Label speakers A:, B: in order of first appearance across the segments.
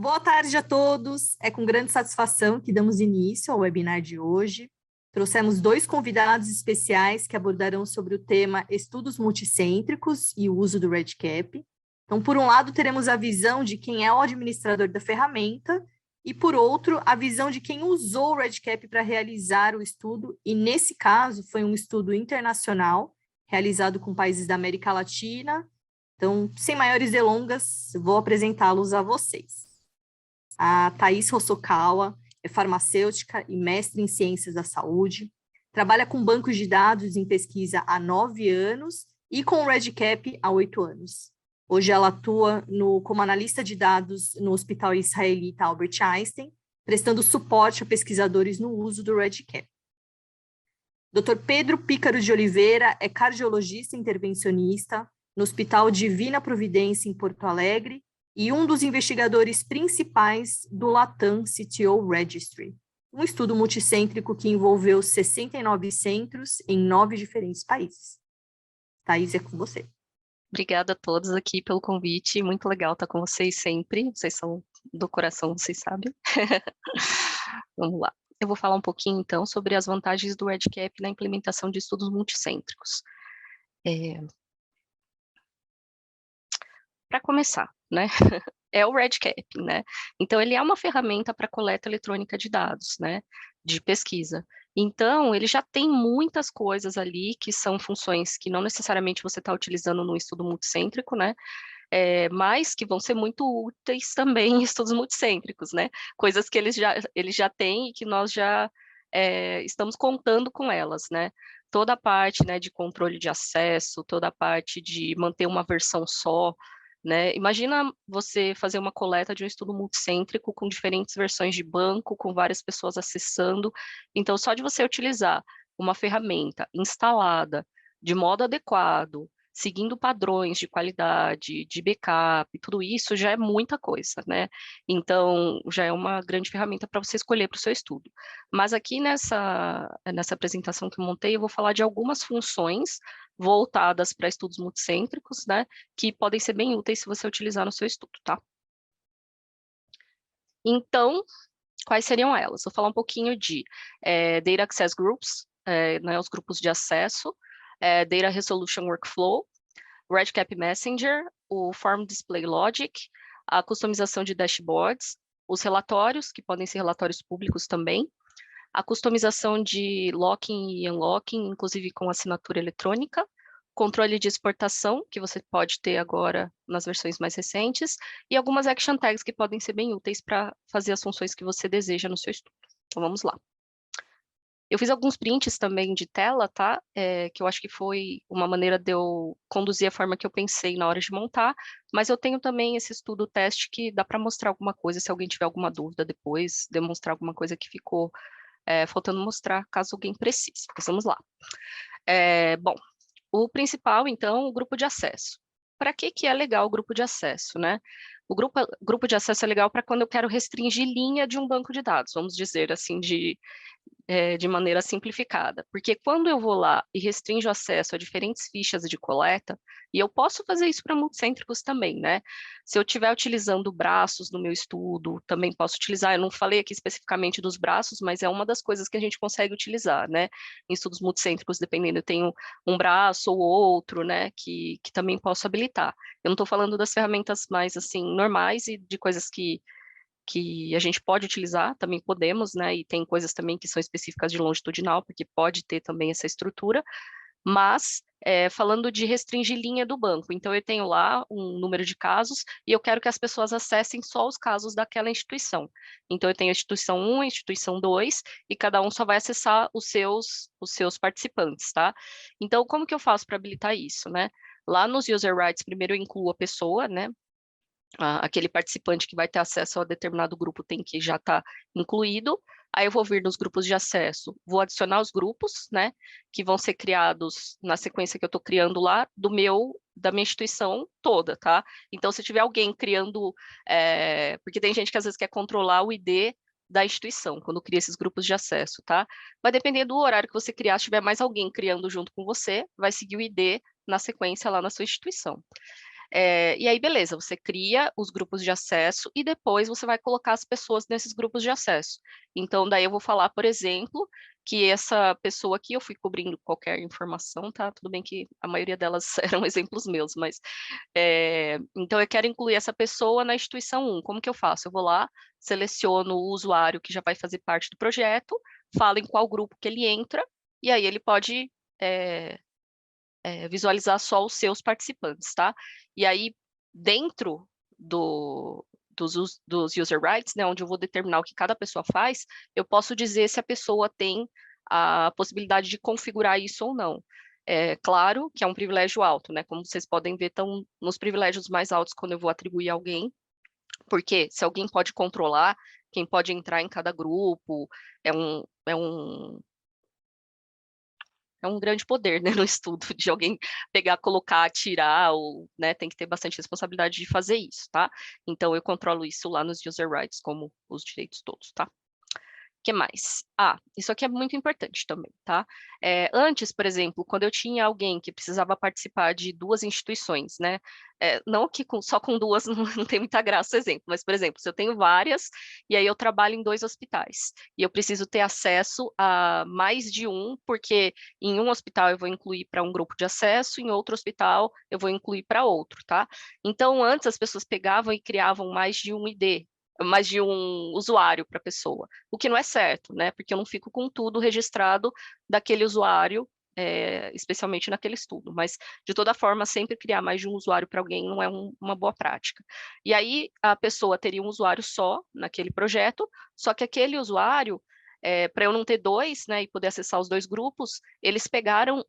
A: Boa tarde a todos. É com grande satisfação que damos início ao webinar de hoje. Trouxemos dois convidados especiais que abordarão sobre o tema Estudos Multicêntricos e o uso do REDCap. Então, por um lado, teremos a visão de quem é o administrador da ferramenta e, por outro, a visão de quem usou o REDCap para realizar o estudo, e nesse caso foi um estudo internacional, realizado com países da América Latina. Então, sem maiores delongas, vou apresentá-los a vocês. A Thaís Hosokawa é farmacêutica e mestre em ciências da saúde, trabalha com bancos de dados em pesquisa há 9 anos e com o REDCap há 8 anos. Hoje ela atua como analista de dados no Hospital Israelita Albert Einstein, prestando suporte a pesquisadores no uso do REDCap. Dr. Pedro Pícaro de Oliveira é cardiologista intervencionista no Hospital Divina Providência, em Porto Alegre, e um dos investigadores principais do LATAM CTO Registry, um estudo multicêntrico que envolveu 69 centros em 9 diferentes países. Thaís, é com você.
B: Obrigada a todos aqui pelo convite, muito legal estar com vocês sempre, vocês são do coração, vocês sabem. Vamos lá. Eu vou falar um pouquinho, então, sobre as vantagens do REDCap na implementação de estudos multicêntricos. Para começar, né, é o REDCap, né, então ele é uma ferramenta para coleta eletrônica de dados, né, de pesquisa. Então, ele já tem muitas coisas ali que são funções que não necessariamente você está utilizando no estudo multicêntrico, né, mas que vão ser muito úteis também em estudos multicêntricos, né, coisas que eles já têm e que nós já estamos contando com elas, né, toda a parte, né, de controle de acesso, toda a parte de manter uma versão só, né? Imagina você fazer uma coleta de um estudo multicêntrico com diferentes versões de banco, com várias pessoas acessando. Então, só de você utilizar uma ferramenta instalada de modo adequado, seguindo padrões de qualidade, de backup, tudo isso já é muita coisa, né? Então, já é uma grande ferramenta para você escolher para o seu estudo. Mas aqui nessa apresentação que eu montei, eu vou falar de algumas funções voltadas para estudos multicêntricos, né, que podem ser bem úteis se você utilizar no seu estudo, tá? Então, quais seriam elas? Vou falar um pouquinho de Data Access Groups, né, os grupos de acesso, Data Resolution Workflow, REDCap Messenger, o Form Display Logic, a customização de dashboards, os relatórios, que podem ser relatórios públicos também, a customização de locking e unlocking, inclusive com assinatura eletrônica, controle de exportação, que você pode ter agora nas versões mais recentes, e algumas action tags que podem ser bem úteis para fazer as funções que você deseja no seu estudo. Então, vamos lá. Eu fiz alguns prints também de tela, tá? Que eu acho que foi uma maneira de eu conduzir a forma que eu pensei na hora de montar, mas eu tenho também esse estudo teste que dá para mostrar alguma coisa, se alguém tiver alguma dúvida depois, demonstrar alguma coisa que ficou faltando mostrar, caso alguém precise. Mas vamos lá. Bom, o principal, então, o grupo de acesso. Para que é legal o grupo de acesso, né? O grupo de acesso é legal para quando eu quero restringir linha de um banco de dados, vamos dizer assim, de maneira simplificada, porque quando eu vou lá e restringo acesso a diferentes fichas de coleta, e eu posso fazer isso para multicêntricos também, né? Se eu estiver utilizando braços no meu estudo, também posso utilizar, eu não falei aqui especificamente dos braços, mas é uma das coisas que a gente consegue utilizar, né? Em estudos multicêntricos, dependendo, eu tenho um braço ou outro, né, que também posso habilitar. Eu não estou falando das ferramentas mais, assim, normais e de coisas que a gente pode utilizar, também podemos, né, e tem coisas também que são específicas de longitudinal, porque pode ter também essa estrutura, mas falando de restringir linha do banco, então eu tenho lá um número de casos e eu quero que as pessoas acessem só os casos daquela instituição. Então eu tenho a instituição 1, a instituição 2, e cada um só vai acessar os seus participantes, tá? Então, como que eu faço para habilitar isso, né? Lá nos user rights, primeiro eu incluo a pessoa, né? Aquele participante que vai ter acesso a determinado grupo tem que já estar incluído. Aí eu vou vir nos grupos de acesso, vou adicionar os grupos, né, que vão ser criados na sequência que eu estou criando lá, da minha instituição toda, tá? Então, se tiver alguém criando, porque tem gente que às vezes quer controlar o ID da instituição, quando cria esses grupos de acesso, tá? Vai depender do horário que você criar, se tiver mais alguém criando junto com você, vai seguir o ID na sequência lá na sua instituição. E aí, beleza, você cria os grupos de acesso e depois você vai colocar as pessoas nesses grupos de acesso. Então, daí eu vou falar, por exemplo, que essa pessoa aqui, eu fui cobrindo qualquer informação, tá? Tudo bem que a maioria delas eram exemplos meus, mas... então, eu quero incluir essa pessoa na instituição 1. Como que eu faço? Eu vou lá, seleciono o usuário que já vai fazer parte do projeto, falo em qual grupo que ele entra, e aí ele pode visualizar só os seus participantes, tá? E aí, dentro dos user rights, né, onde eu vou determinar o que cada pessoa faz, eu posso dizer se a pessoa tem a possibilidade de configurar isso ou não. É claro que é um privilégio alto, né? Como vocês podem ver, estão nos privilégios mais altos quando eu vou atribuir a alguém, porque se alguém pode controlar quem pode entrar em cada grupo, é um grande poder, né, no estudo, de alguém pegar, colocar, tirar, ou, né, tem que ter bastante responsabilidade de fazer isso, tá? Então, eu controlo isso lá nos user rights, como os direitos todos, tá? Que mais? Isso aqui é muito importante também, tá? Antes, por exemplo, quando eu tinha alguém que precisava participar de 2 instituições, né? Não que só com 2 não tem muita graça o exemplo, mas, por exemplo, se eu tenho várias, e aí eu trabalho em 2 hospitais, e eu preciso ter acesso a mais de um, porque em um hospital eu vou incluir para um grupo de acesso, em outro hospital eu vou incluir para outro, tá? Então, antes as pessoas pegavam e criavam mais de um ID, mais de um usuário para a pessoa, o que não é certo, né? Porque eu não fico com tudo registrado daquele usuário, especialmente naquele estudo, mas de toda forma, sempre criar mais de um usuário para alguém não é uma boa prática. E aí a pessoa teria um usuário só naquele projeto, só que aquele usuário, para eu não ter 2, né, e poder acessar os 2 grupos, eles pegaram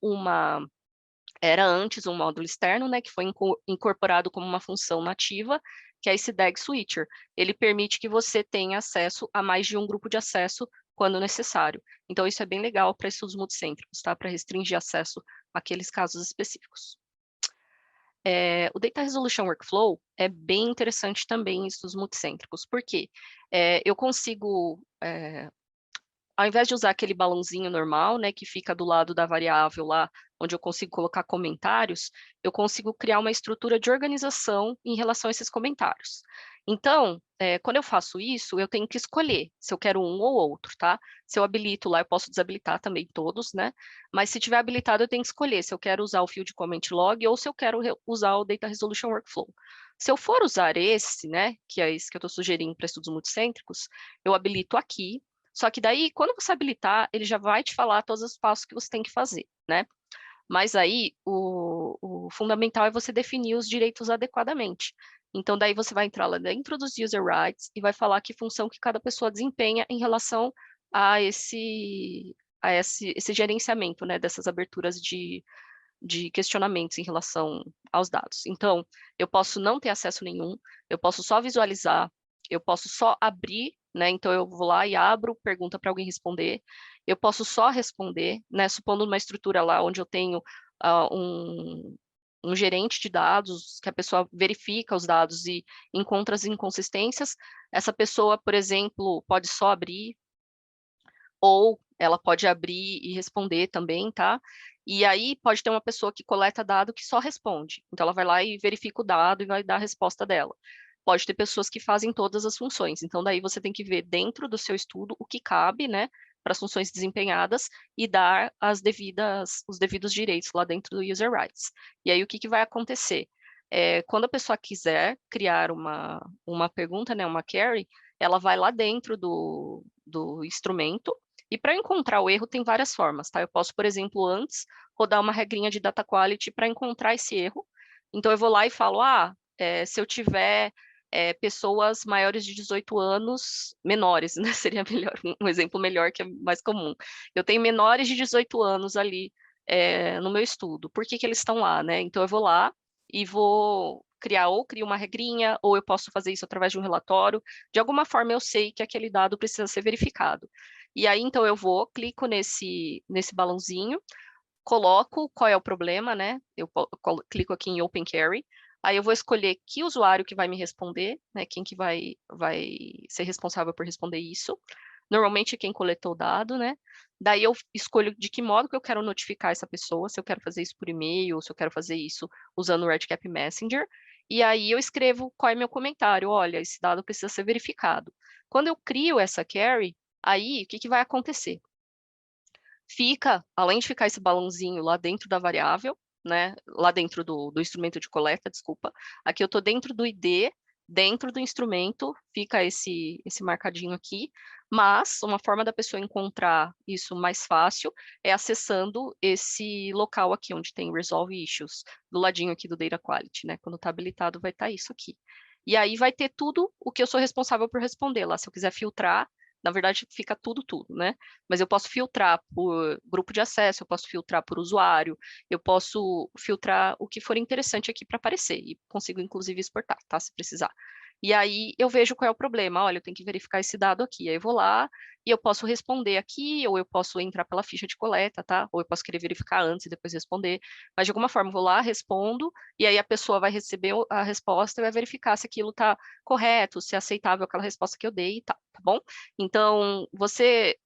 B: era antes um módulo externo, né, que foi incorporado como uma função nativa, que é esse DAG Switcher. Ele permite que você tenha acesso a mais de um grupo de acesso quando necessário. Então, isso é bem legal para estudos multicêntricos, tá? Para restringir acesso àqueles casos específicos. O Data Resolution Workflow é bem interessante também em estudos multicêntricos, porque eu consigo ao invés de usar aquele balãozinho normal, né, que fica do lado da variável lá, onde eu consigo colocar comentários, eu consigo criar uma estrutura de organização em relação a esses comentários. Então, quando eu faço isso, eu tenho que escolher se eu quero um ou outro, tá? Se eu habilito lá, eu posso desabilitar também todos, né? Mas se tiver habilitado, eu tenho que escolher se eu quero usar o Field Comment Log ou se eu quero usar o Data Resolution Workflow. Se eu for usar esse, né, que é esse que eu estou sugerindo para estudos multicêntricos, eu habilito aqui. Só que daí, quando você habilitar, ele já vai te falar todos os passos que você tem que fazer, né? Mas aí, o fundamental é você definir os direitos adequadamente. Então, daí você vai entrar lá dentro dos user rights e vai falar que função que cada pessoa desempenha em relação a esse gerenciamento, né, dessas aberturas de questionamentos em relação aos dados. Então, eu posso não ter acesso nenhum, eu posso só visualizar, eu posso só abrir, né? Então, eu vou lá e abro, pergunta para alguém responder, eu posso só responder, né? Supondo uma estrutura lá onde eu tenho um gerente de dados, que a pessoa verifica os dados e encontra as inconsistências, essa pessoa, por exemplo, pode só abrir, ou ela pode abrir e responder também, tá? E aí pode ter uma pessoa que coleta dado que só responde. Então ela vai lá e verifica o dado e vai dar a resposta dela. Pode ter pessoas que fazem todas as funções. Então daí você tem que ver dentro do seu estudo o que cabe, né, para as funções desempenhadas e dar os devidos direitos lá dentro do user rights. E aí o que vai acontecer? Quando a pessoa quiser criar uma pergunta, né, uma query, ela vai lá dentro do instrumento. E para encontrar o erro tem várias formas, tá? Eu posso, por exemplo, antes rodar uma regrinha de data quality para encontrar esse erro. Então eu vou lá e falo, se eu tiver pessoas maiores de 18 anos, menores, né? Seria melhor, um exemplo melhor que é mais comum. Eu tenho menores de 18 anos ali no meu estudo. Por que eles estão lá, né? Então eu vou lá e vou crio uma regrinha, ou eu posso fazer isso através de um relatório. De alguma forma eu sei que aquele dado precisa ser verificado. E aí, então, eu vou, clico nesse balãozinho, coloco qual é o problema, né? Eu clico aqui em Open Query, aí eu vou escolher que usuário que vai me responder, né? Quem que vai ser responsável por responder isso. normalmente é quem coletou o dado, né? Daí eu escolho de que modo que eu quero notificar essa pessoa, se eu quero fazer isso por e-mail, ou se eu quero fazer isso usando o Redcap Messenger, e aí eu escrevo qual é meu comentário, olha, esse dado precisa ser verificado. Quando eu crio essa query, aí o que, que vai acontecer? Fica, além de ficar esse balãozinho lá dentro da variável, né, lá dentro do instrumento de coleta, desculpa, aqui eu estou dentro do ID, dentro do instrumento, fica esse marcadinho aqui, mas uma forma da pessoa encontrar isso mais fácil é acessando esse local aqui, onde tem Resolve Issues, do ladinho aqui do Data Quality, né, quando está habilitado vai estar isso aqui. E aí vai ter tudo o que eu sou responsável por responder lá, se eu quiser filtrar, na verdade fica tudo, né? Mas eu posso filtrar por grupo de acesso, eu posso filtrar por usuário, eu posso filtrar o que for interessante aqui para aparecer, e consigo inclusive exportar, tá? Se precisar. E aí eu vejo qual é o problema, olha, eu tenho que verificar esse dado aqui, aí eu vou lá e eu posso responder aqui, ou eu posso entrar pela ficha de coleta, tá? Ou eu posso querer verificar antes e depois responder, mas de alguma forma eu vou lá, respondo, e aí a pessoa vai receber a resposta e vai verificar se aquilo está correto, se é aceitável aquela resposta que eu dei e tal, tá bom? Então,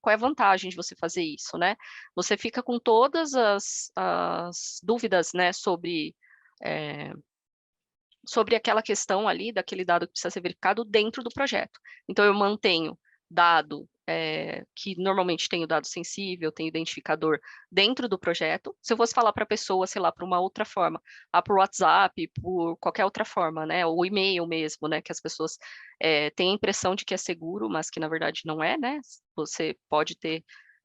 B: qual é a vantagem de você fazer isso, né? Você fica com todas as dúvidas, né, sobre aquela questão ali, daquele dado que precisa ser verificado dentro do projeto. Então, eu mantenho dado que normalmente tem o dado sensível, tem identificador dentro do projeto. Se eu fosse falar para a pessoa, sei lá, por uma outra forma, por WhatsApp, por qualquer outra forma, né, ou e-mail mesmo, né, que as pessoas têm a impressão de que é seguro, mas que na verdade não é, né? Você pode ter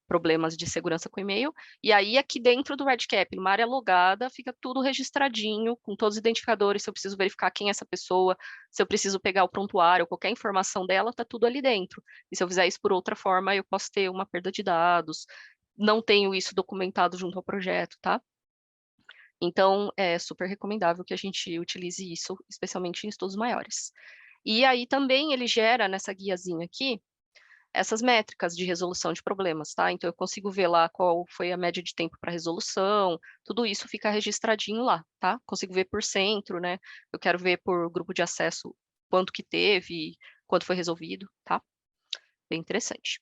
B: problemas de segurança com e-mail, e aí aqui dentro do Redcap, numa área logada, fica tudo registradinho, com todos os identificadores, se eu preciso verificar quem é essa pessoa, se eu preciso pegar o prontuário, qualquer informação dela, tá tudo ali dentro. E se eu fizer isso por outra forma, eu posso ter uma perda de dados, não tenho isso documentado junto ao projeto, tá? Então, é super recomendável que a gente utilize isso, especialmente em estudos maiores. E aí também ele gera nessa guiazinha aqui, essas métricas de resolução de problemas, tá? Então, eu consigo ver lá qual foi a média de tempo para resolução, tudo isso fica registradinho lá, tá? Consigo ver por centro, né? Eu quero ver por grupo de acesso quanto que teve, quanto foi resolvido, tá? Bem interessante.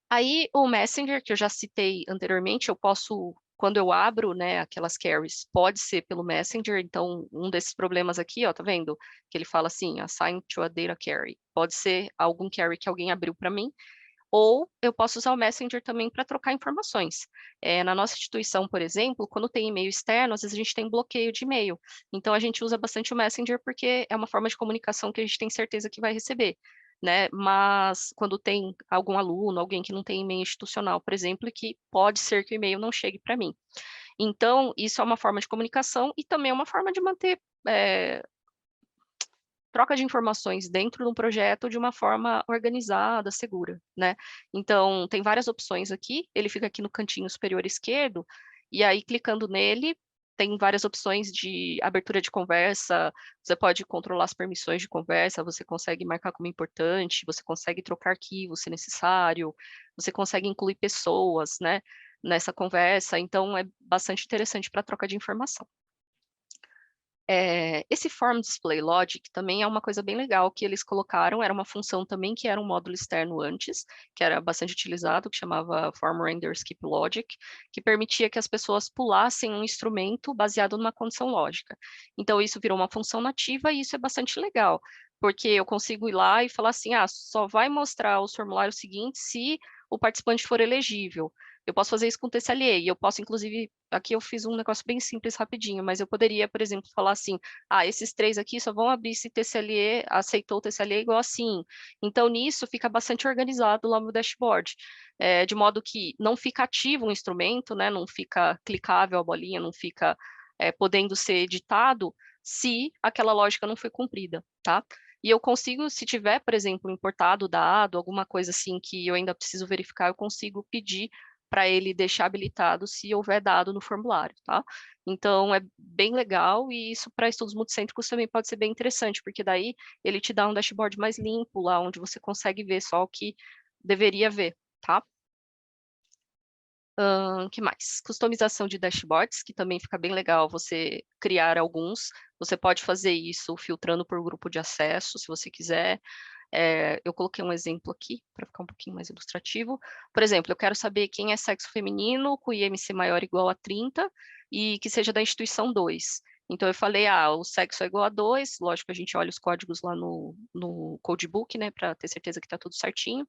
B: Aí, o Messenger, que eu já citei anteriormente, eu posso, quando eu abro, né, aquelas queries, pode ser pelo Messenger, então, um desses problemas aqui, ó, tá vendo? Que ele fala assim, assign to a data query. Pode ser algum query que alguém abriu para mim, ou eu posso usar o Messenger também para trocar informações. Na nossa instituição, por exemplo, quando tem e-mail externo, às vezes a gente tem bloqueio de e-mail. Então, a gente usa bastante o Messenger porque é uma forma de comunicação que a gente tem certeza que vai receber, né? Mas quando tem algum aluno, alguém que não tem e-mail institucional, por exemplo, e que pode ser que o e-mail não chegue para mim. Então, isso é uma forma de comunicação e também é uma forma de manter troca de informações dentro de um projeto de uma forma organizada, segura, né? Então, tem várias opções aqui, ele fica aqui no cantinho superior esquerdo, e aí, clicando nele, tem várias opções de abertura de conversa, você pode controlar as permissões de conversa, você consegue marcar como importante, você consegue trocar arquivos se necessário, você consegue incluir pessoas, né, nessa conversa, então é bastante interessante para troca de informação. Esse Form Display Logic também é uma coisa bem legal que eles colocaram, era uma função também que era um módulo externo antes, que era bastante utilizado, que chamava Form Render Skip Logic, que permitia que as pessoas pulassem um instrumento baseado numa condição lógica. Então, isso virou uma função nativa e isso é bastante legal, porque eu consigo ir lá e falar assim, só vai mostrar os formulários seguintes se o participante for elegível. Eu posso fazer isso com o TSLA, e eu posso, inclusive, aqui eu fiz um negócio bem simples, rapidinho, mas eu poderia, por exemplo, falar assim, esses 3 aqui só vão abrir se TSLA aceitou o TSLA igual assim. Então, nisso, fica bastante organizado lá no dashboard, de modo que não fica ativo o instrumento, né, não fica clicável a bolinha, não fica podendo ser editado se aquela lógica não foi cumprida, tá? E eu consigo, se tiver, por exemplo, importado dado, alguma coisa assim que eu ainda preciso verificar, eu consigo pedir para ele deixar habilitado se houver dado no formulário, tá? Então, é bem legal e isso para estudos multicêntricos também pode ser bem interessante, porque daí ele te dá um dashboard mais limpo lá, onde você consegue ver só o que deveria ver, tá? Que mais? Customização de dashboards, que também fica bem legal você criar alguns. Você pode fazer isso filtrando por grupo de acesso, se você quiser. Eu coloquei um exemplo aqui, para ficar um pouquinho mais ilustrativo. Por exemplo, eu quero saber quem é sexo feminino, com IMC maior ou igual a 30, e que seja da instituição 2. Então, eu falei, o sexo é igual a 2, lógico, a gente olha os códigos lá no codebook, né, para ter certeza que está tudo certinho.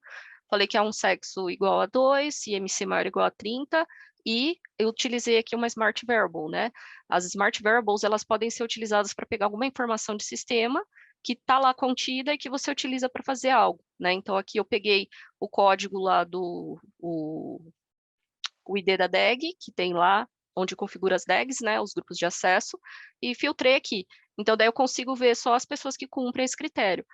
B: Falei que é um sexo igual a 2, IMC maior ou igual a 30, e eu utilizei aqui uma Smart Variable, né? As Smart Variables, elas podem ser utilizadas para pegar alguma informação de sistema que está lá contida e que você utiliza para fazer algo, né? Então, aqui eu peguei o código lá o ID da DAG, que tem lá onde configura as DAGs, né, os grupos de acesso, e filtrei aqui. Então, daí eu consigo ver só as pessoas que cumprem esse critério.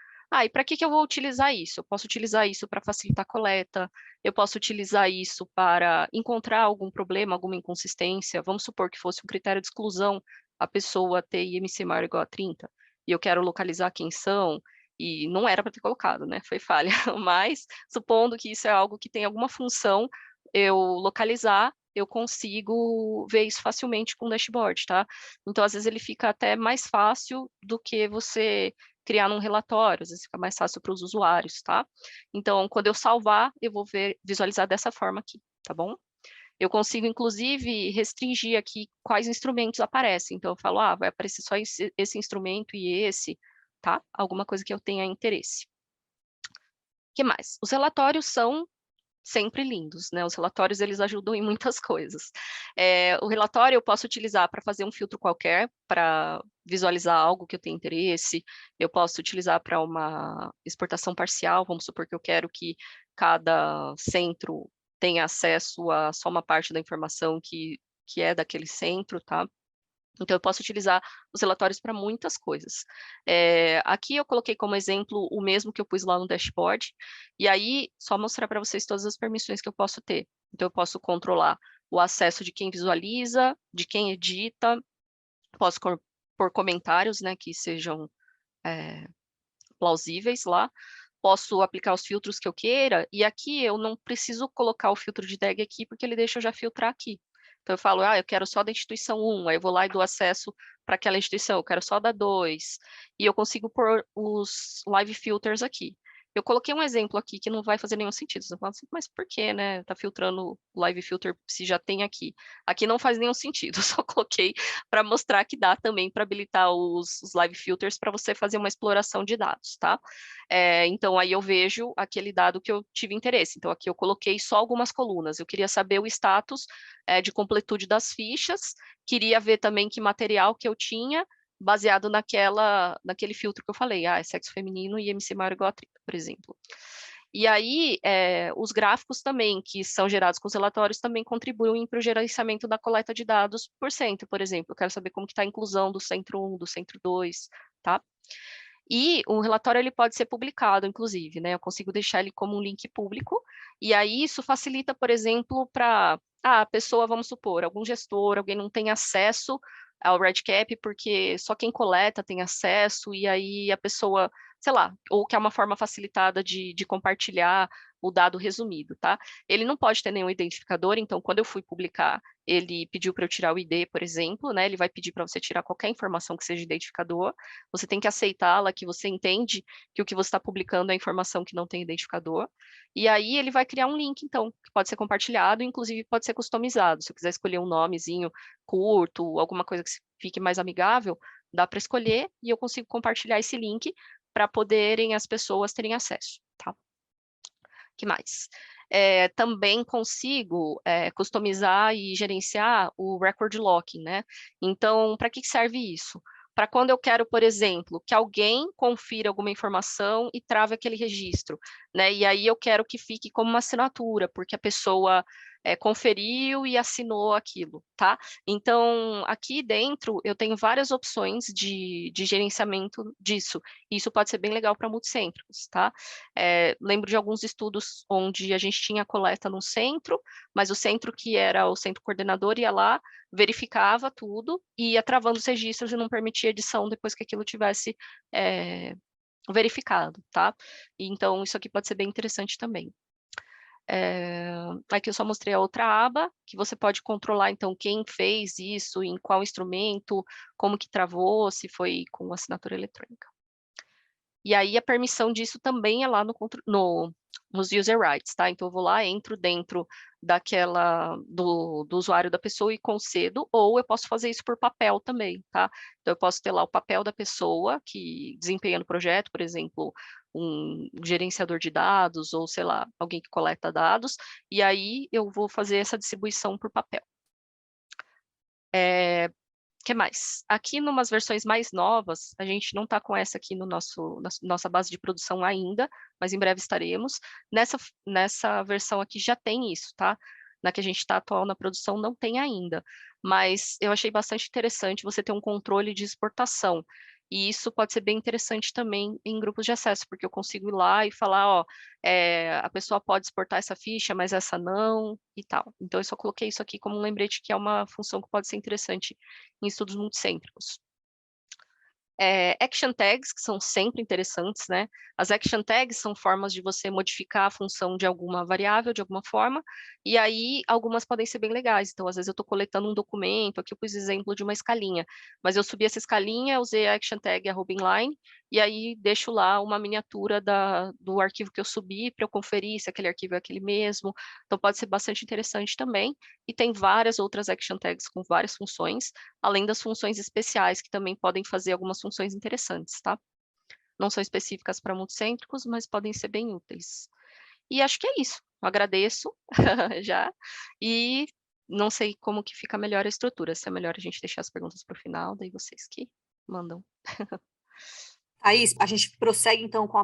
B: E para que eu vou utilizar isso? Eu posso utilizar isso para facilitar a coleta, eu posso utilizar isso para encontrar algum problema, alguma inconsistência. Vamos supor que fosse um critério de exclusão, a pessoa ter IMC maior ou igual a 30, e eu quero localizar quem são, e não era para ter colocado, né? Foi falha. Mas, supondo que isso é algo que tem alguma função, eu localizar, eu consigo ver isso facilmente com o dashboard, tá? Então, às vezes, ele fica até mais fácil do que você criar num relatório, às vezes fica mais fácil para os usuários, tá? Então, quando eu salvar, eu vou visualizar dessa forma aqui, tá bom? Eu consigo, inclusive, restringir aqui quais instrumentos aparecem. Então, eu falo, vai aparecer só esse instrumento e esse, tá? Alguma coisa que eu tenha interesse. O que mais? Os relatórios são sempre lindos, né? Os relatórios, eles ajudam em muitas coisas. O relatório eu posso utilizar para fazer um filtro qualquer, para visualizar algo que eu tenho interesse, eu posso utilizar para uma exportação parcial, vamos supor que eu quero que cada centro tenha acesso a só uma parte da informação que é daquele centro, tá? Então, eu posso utilizar os relatórios para muitas coisas. Aqui eu coloquei como exemplo o mesmo que eu pus lá no dashboard, e aí só mostrar para vocês todas as permissões que eu posso ter. Então, eu posso controlar o acesso de quem visualiza, de quem edita, posso pôr comentários, né, que sejam plausíveis lá, posso aplicar os filtros que eu queira, e aqui eu não preciso colocar o filtro de tag aqui, porque ele deixa eu já filtrar aqui. Então, eu falo, eu quero só da instituição 1, aí eu vou lá e dou acesso para aquela instituição, eu quero só da 2, e eu consigo pôr os live filters aqui. Eu coloquei um exemplo aqui que não vai fazer nenhum sentido. Você fala assim, mas por que, né? Tá filtrando o live filter se já tem aqui? Aqui não faz nenhum sentido, só coloquei para mostrar que dá também para habilitar os live filters para você fazer uma exploração de dados, tá? Então, aí eu vejo aquele dado que eu tive interesse. Então, aqui eu coloquei só algumas colunas. Eu queria saber o status de completude das fichas, queria ver também que material que eu tinha, baseado naquele filtro que eu falei, é sexo feminino e IMC maior ou igual a 30, por exemplo. E aí, os gráficos também, que são gerados com os relatórios, também contribuem para o gerenciamento da coleta de dados por centro, por exemplo. Eu quero saber como que está a inclusão do centro 1, do centro 2, tá? E o relatório ele pode ser publicado, inclusive, né? Eu consigo deixar ele como um link público, e aí isso facilita, por exemplo, para a pessoa, vamos supor, algum gestor, alguém não tem acesso ao REDCap, porque só quem coleta tem acesso, e aí a pessoa, sei lá, ou que é uma forma facilitada de compartilhar o dado resumido, tá? Ele não pode ter nenhum identificador, então quando eu fui publicar, ele pediu para eu tirar o ID, por exemplo, né? Ele vai pedir para você tirar qualquer informação que seja identificador, você tem que aceitá-la, que você entende que o que você está publicando é informação que não tem identificador, e aí ele vai criar um link, então, que pode ser compartilhado, inclusive pode ser customizado. Se eu quiser escolher um nomezinho curto, alguma coisa que fique mais amigável, dá para escolher e eu consigo compartilhar esse link para poderem as pessoas terem acesso, tá? Que mais? Também consigo customizar e gerenciar o record locking, né? Então, para que serve isso? Para quando eu quero, por exemplo, que alguém confira alguma informação e trave aquele registro, né? E aí eu quero que fique como uma assinatura, porque a pessoa conferiu e assinou aquilo, tá? Então, aqui dentro eu tenho várias opções de gerenciamento disso. E isso pode ser bem legal para multicêntricos, tá? Lembro de alguns estudos onde a gente tinha coleta no centro, mas o centro que era o centro coordenador ia lá, verificava tudo e ia travando os registros e não permitia edição depois que aquilo tivesse verificado, tá? Então, isso aqui pode ser bem interessante também. Aqui eu só mostrei a outra aba, que você pode controlar, então, quem fez isso, em qual instrumento, como que travou, se foi com assinatura eletrônica. E aí a permissão disso também é lá nos user rights, tá? Então eu vou lá, entro dentro do usuário da pessoa e concedo, ou eu posso fazer isso por papel também, tá? Então eu posso ter lá o papel da pessoa que desempenha no projeto, por exemplo, um gerenciador de dados, ou sei lá, alguém que coleta dados, e aí eu vou fazer essa distribuição por papel. Que mais? Aqui, numas versões mais novas, a gente não está com essa aqui na nossa base de produção ainda, mas em breve estaremos. Nessa versão aqui já tem isso, tá? Na que a gente está atual na produção não tem ainda, mas eu achei bastante interessante você ter um controle de exportação. E isso pode ser bem interessante também em grupos de acesso, porque eu consigo ir lá e falar, ó, a pessoa pode exportar essa ficha, mas essa não, e tal. Então, eu só coloquei isso aqui como um lembrete que é uma função que pode ser interessante em estudos multicêntricos. Action tags, que são sempre interessantes, né? As action tags são formas de você modificar a função de alguma variável, de alguma forma, e aí algumas podem ser bem legais. Então, às vezes eu estou coletando um documento, aqui eu pus exemplo de uma escalinha, mas eu subi essa escalinha, usei a action tag @inline, e aí deixo lá uma miniatura do arquivo que eu subi para eu conferir se aquele arquivo é aquele mesmo. Então, pode ser bastante interessante também. E tem várias outras action tags com várias funções, além das funções especiais, que também podem fazer algumas funções interessantes, tá? Não são específicas para multicêntricos, mas podem ser bem úteis. E acho que é isso. Eu agradeço já. E não sei como que fica melhor a estrutura. Se é melhor a gente deixar as perguntas para o final, daí vocês que mandam.
A: Thaís, a gente prossegue então com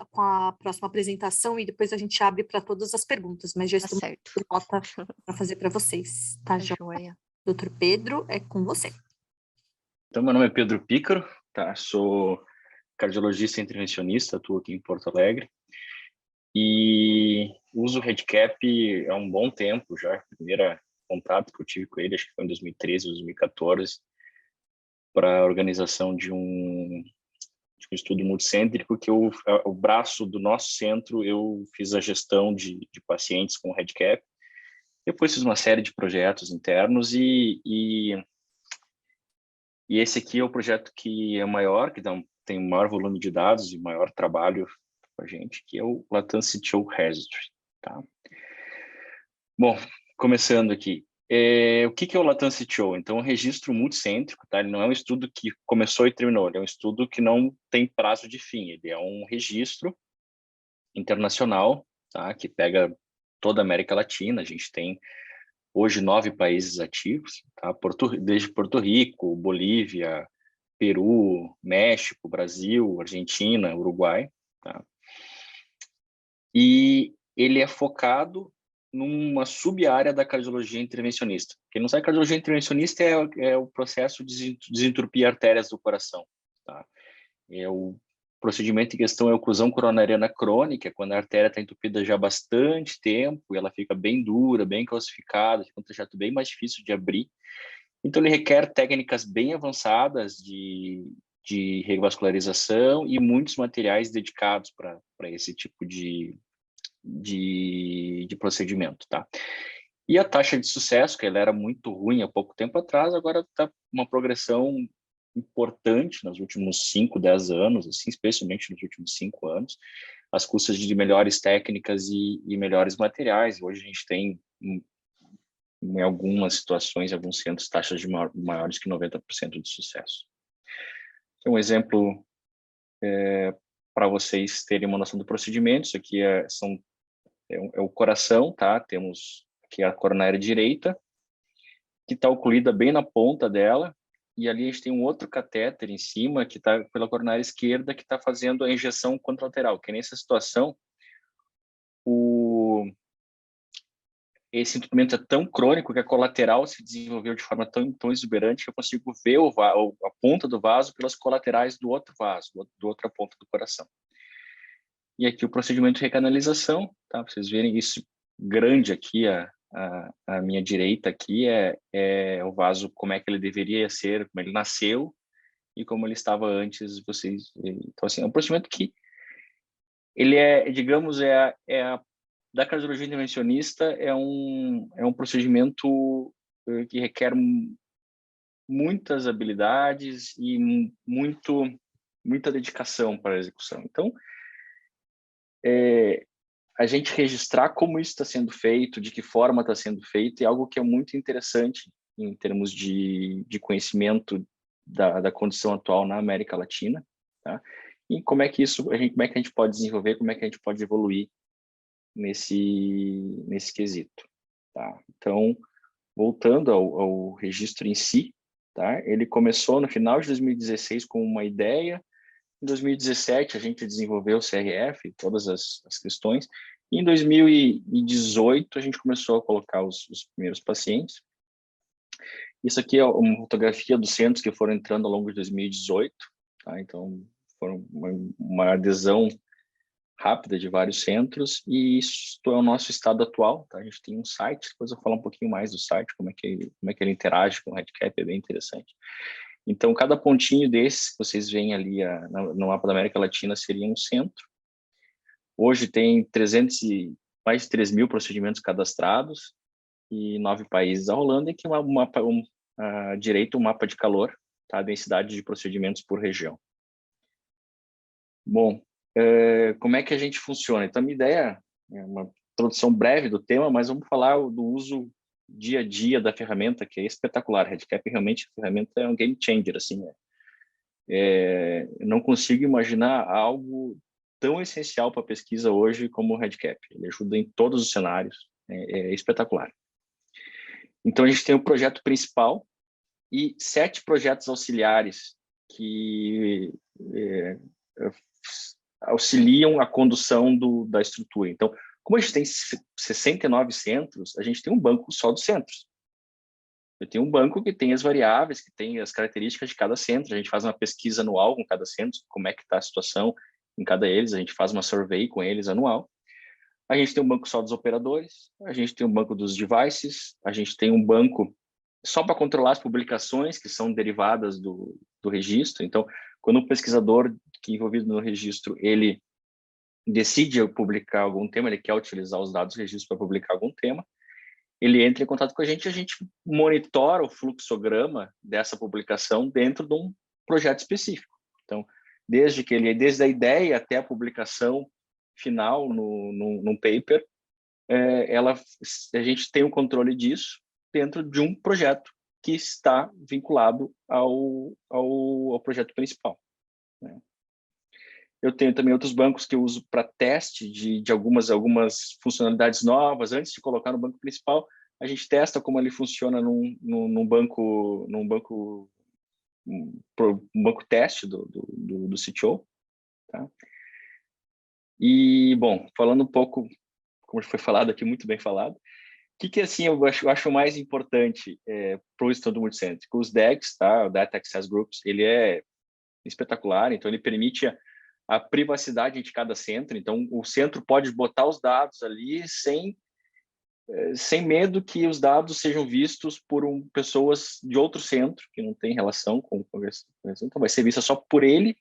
A: com a próxima apresentação e depois a gente abre para todas as perguntas, mas já
B: Tá
A: estou
B: certo.
A: pronta para fazer para vocês, tá,
B: Tá
A: joia?
B: joia.
A: Doutor Pedro, é com você.
C: Então, meu nome é Pedro Pícaro, tá? Sou cardiologista intervencionista, atuo aqui em Porto Alegre e uso o REDCap há um bom tempo já. O primeiro contato que eu tive com ele, acho que foi em 2013, 2014, para a organização de um estudo multicêntrico que o braço do nosso centro, eu fiz a gestão de pacientes com REDCap. Depois fiz uma série de projetos internos e esse aqui é o projeto que é maior, que tem um maior volume de dados e maior trabalho com a gente, que é o Latency Choke Registry, tá? Bom, começando aqui. O que é o Latency Choke? Então, é um registro multicêntrico, tá? Ele não é um estudo que começou e terminou, ele é um estudo que não tem prazo de fim, ele é um registro internacional, tá? Que pega toda a América Latina, a gente tem hoje 9 países ativos, tá? Desde Porto Rico, Bolívia, Peru, México, Brasil, Argentina, Uruguai, tá? E ele é focado numa sub-área da cardiologia intervencionista. Quem não sabe, cardiologia intervencionista é o processo de desentupir artérias do coração, tá? O procedimento em questão é a oclusão coronariana crônica, quando a artéria está entupida já há bastante tempo, e ela fica bem dura, bem calcificada, fica um trajeto bem mais difícil de abrir. Então, ele requer técnicas bem avançadas de revascularização e muitos materiais dedicados para esse tipo de procedimento, tá? E a taxa de sucesso, que ela era muito ruim há pouco tempo atrás, agora está uma progressão importante nos últimos 5, 10 anos, assim, especialmente nos últimos 5 anos, as custas de melhores técnicas e melhores materiais. Hoje a gente tem, em algumas situações, alguns centros, taxas de maiores que 90% de sucesso. Então, um exemplo para vocês terem uma noção do procedimento, isso aqui é o coração, tá? Temos aqui a coronária direita, que está ocluída bem na ponta dela, e ali a gente tem um outro catéter em cima, que está pela coronária esquerda, que está fazendo a injeção contralateral, que nessa situação, esse entupimento é tão crônico que a colateral se desenvolveu de forma tão exuberante que eu consigo ver a ponta do vaso pelas colaterais do outro vaso, do outra ponta do coração. E aqui o procedimento de recanalização, tá? Pra vocês verem isso grande aqui, a minha direita aqui é o vaso, como é que ele deveria ser, como ele nasceu e como ele estava antes. Então, assim, é um procedimento que ele digamos, da cardiologia intervencionista, é um procedimento que requer muitas habilidades e muito muita dedicação para a execução. Então, a gente registrar como isso está sendo feito, de que forma está sendo feito, é algo que é muito interessante em termos de conhecimento da condição atual na América Latina, tá? E como é que como é que a gente pode desenvolver, como é que a gente pode evoluir nesse quesito, tá? Então, voltando ao registro em si, tá? Ele começou no final de 2016 com uma ideia. Em 2017 a gente desenvolveu o CRF, todas as questões. E em 2018 a gente começou a colocar os primeiros pacientes. Isso aqui é uma fotografia dos centros que foram entrando ao longo de 2018, tá? Então, foram uma adesão rápida de vários centros, e isso é o nosso estado atual, tá? A gente tem um site, depois eu vou falar um pouquinho mais do site, como é que ele interage com o REDCap, é bem interessante. Então, cada pontinho desses que vocês veem ali no mapa da América Latina seria um centro. Hoje tem mais de 3 mil procedimentos cadastrados e 9 países. A Holanda é que direito um mapa de calor, tá? A densidade de procedimentos por região. Bom, como é que a gente funciona? Então, a minha ideia é uma introdução breve do tema, mas vamos falar do uso dia a dia da ferramenta, que é espetacular. REDCap realmente a ferramenta é um game changer, assim. Eu não consigo imaginar algo tão essencial para a pesquisa hoje como o REDCap. Ele ajuda em todos os cenários, é espetacular. Então, a gente tem o projeto principal e 7 projetos auxiliares que auxiliam a condução da estrutura. Então, como a gente tem 69 centros, a gente tem um banco só dos centros. Eu tenho um banco que tem as variáveis, que tem as características de cada centro. A gente faz uma pesquisa anual com cada centro, como é que está a situação em cada deles. A gente faz uma survey com eles anual. A gente tem um banco só dos operadores, a gente tem um banco dos devices, a gente tem um banco só para controlar as publicações que são derivadas do registro. Então, quando um pesquisador que é envolvido no registro, ele decide publicar algum tema, ele quer utilizar os dados do registro para publicar algum tema, ele entra em contato com a gente monitora o fluxograma dessa publicação dentro de um projeto específico. Então, desde a ideia até a publicação final num paper, a gente tem o controle disso dentro de um projeto que está vinculado ao projeto principal, né? Eu tenho também outros bancos que eu uso para teste de algumas funcionalidades novas. Antes de colocar no banco principal, a gente testa como ele funciona num banco teste do CTO, tá? E, bom, falando um pouco, como foi falado aqui, muito bem falado, o que assim eu acho mais importante para o estudo multicêntrico? Os DAGs, tá? O Data Access Groups, ele é espetacular, então ele permite a privacidade de cada centro. Então, o centro pode botar os dados ali sem medo que os dados sejam vistos por pessoas de outro centro, que não tem relação com o Congresso. Então, vai ser vista só por ele.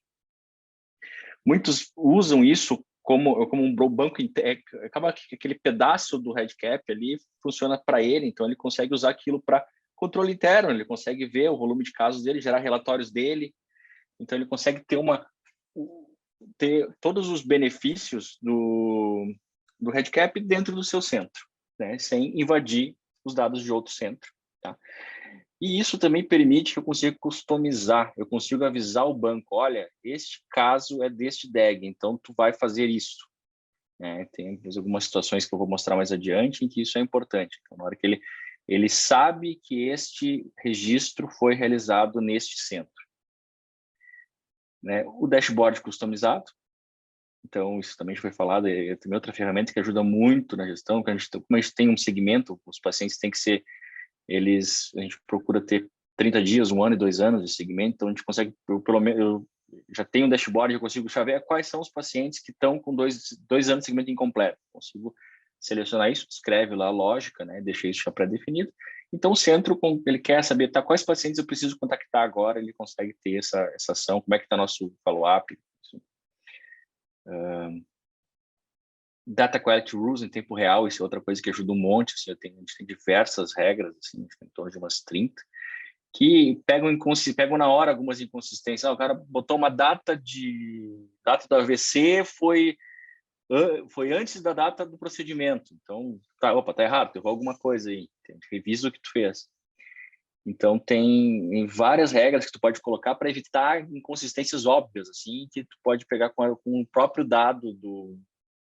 C: Muitos usam isso como um banco interno. Acaba que aquele pedaço do REDCap ali funciona para ele, então ele consegue usar aquilo para controle interno, ele consegue ver o volume de casos dele, gerar relatórios dele, então ele consegue ter todos os benefícios do REDCap dentro do seu centro, né, sem invadir os dados de outro centro, tá? E isso também permite que eu consiga customizar, eu consigo avisar o banco, olha, este caso é deste DAG, então tu vai fazer isso, né? Tem algumas situações que eu vou mostrar mais adiante em que isso é importante. Então, na hora que ele sabe que este registro foi realizado neste centro, né? O dashboard customizado, então isso também já foi falado, é também outra ferramenta que ajuda muito na gestão, como a gente tem um segmento, os pacientes têm que ser, a gente procura ter 30 dias, 1 ano e 2 anos de segmento, então a gente consegue, pelo menos, eu já tenho um dashboard, eu consigo saber quais são os pacientes que estão com 2 anos de segmento incompleto, consigo selecionar isso, escreve lá a lógica, né, deixa isso já pré-definido. Então, o centro, ele quer saber quais pacientes eu preciso contactar agora, ele consegue ter essa ação, como é que está nosso follow-up. Data Quality Rules em tempo real, isso é outra coisa que ajuda um monte, assim, a gente tem diversas regras, assim, em torno de umas 30, que pegam na hora algumas inconsistências. O cara botou uma data do AVC foi antes da data do procedimento. Então, tá errado, errou alguma coisa aí. Revisa o que tu fez. Então, tem várias regras que tu pode colocar para evitar inconsistências óbvias, assim, que tu pode pegar com o próprio dado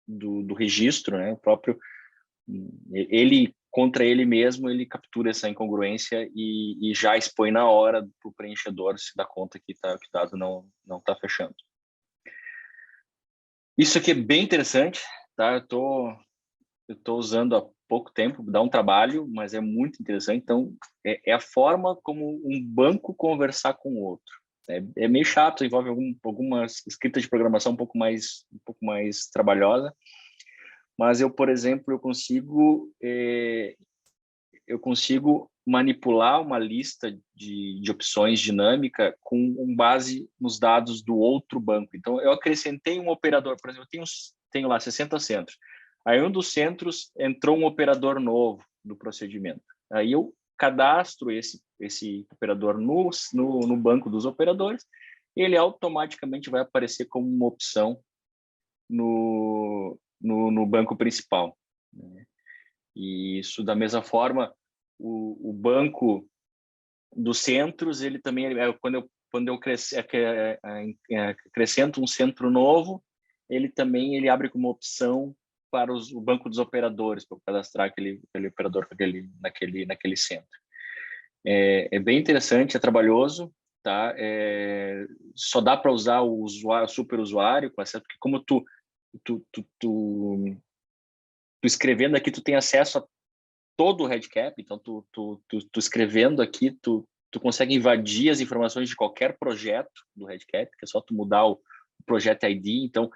C: do registro, né? O próprio ele contra ele mesmo, ele captura essa incongruência e já expõe na hora para o preenchedor se dá conta que o dado não está fechando. Isso aqui é bem interessante, tá? Eu tô usando há pouco tempo, dá um trabalho, mas é muito interessante. Então, é a forma como um banco conversar com o outro. É meio chato, envolve alguma escrita de programação um pouco mais trabalhosa, mas eu, por exemplo, eu consigo manipular uma lista de opções dinâmica com base nos dados do outro banco. Então, eu acrescentei um operador, por exemplo, eu tenho lá 60 centros. Aí, um dos centros entrou um operador novo do procedimento. Aí, eu cadastro esse operador no banco dos operadores, ele automaticamente vai aparecer como uma opção no banco principal, né? E isso, da mesma forma, o banco dos centros, ele também, quando eu acrescento um centro novo, ele abre como opção para o banco dos operadores, para cadastrar aquele operador naquele centro. É bem interessante, é trabalhoso, tá? Só dá para usar o super usuário, porque como tu escrevendo aqui, tu tem acesso a todo o REDCap, então tu escrevendo aqui, tu consegue invadir as informações de qualquer projeto do REDCap, que é só tu mudar o projeto ID, então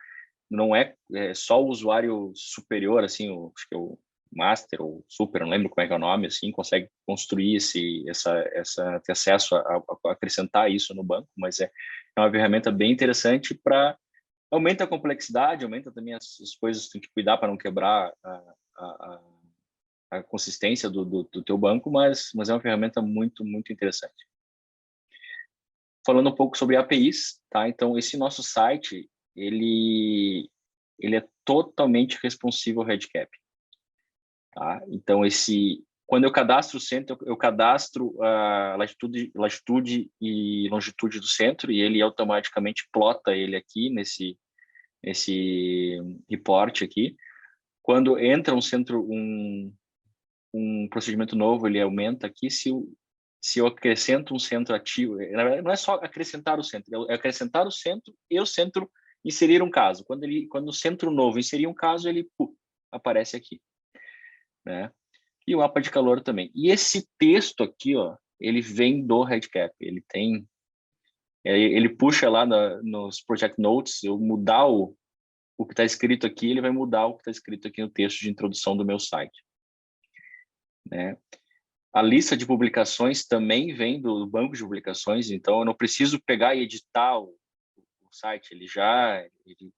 C: não é só o usuário superior, assim, acho que é o master ou super, não lembro como é que é o nome, assim, consegue construir ter acesso a acrescentar isso no banco, mas é uma ferramenta bem interessante para aumenta a complexidade, aumenta também as coisas que tu tem que cuidar para não quebrar a consistência do teu banco, mas é uma ferramenta muito, muito interessante. Falando um pouco sobre APIs, tá? Então, esse nosso site, ele é totalmente responsive ao REDCap, tá? Então, quando eu cadastro o centro, eu cadastro a latitude e longitude do centro e ele automaticamente plota ele aqui nesse report aqui. Quando entra um procedimento novo, ele aumenta aqui. Se eu acrescento um centro ativo, na verdade, não é só acrescentar o centro, é acrescentar o centro e o centro inserir um caso. Quando o centro novo inserir um caso, ele aparece aqui, né? E o mapa de calor também. E esse texto aqui, ó, ele vem do REDCap. Ele puxa lá nos Project Notes, eu mudar o que está escrito aqui, ele vai mudar o que está escrito aqui no texto de introdução do meu site, né? A lista de publicações também vem do banco de publicações, então eu não preciso pegar e editar o site, ele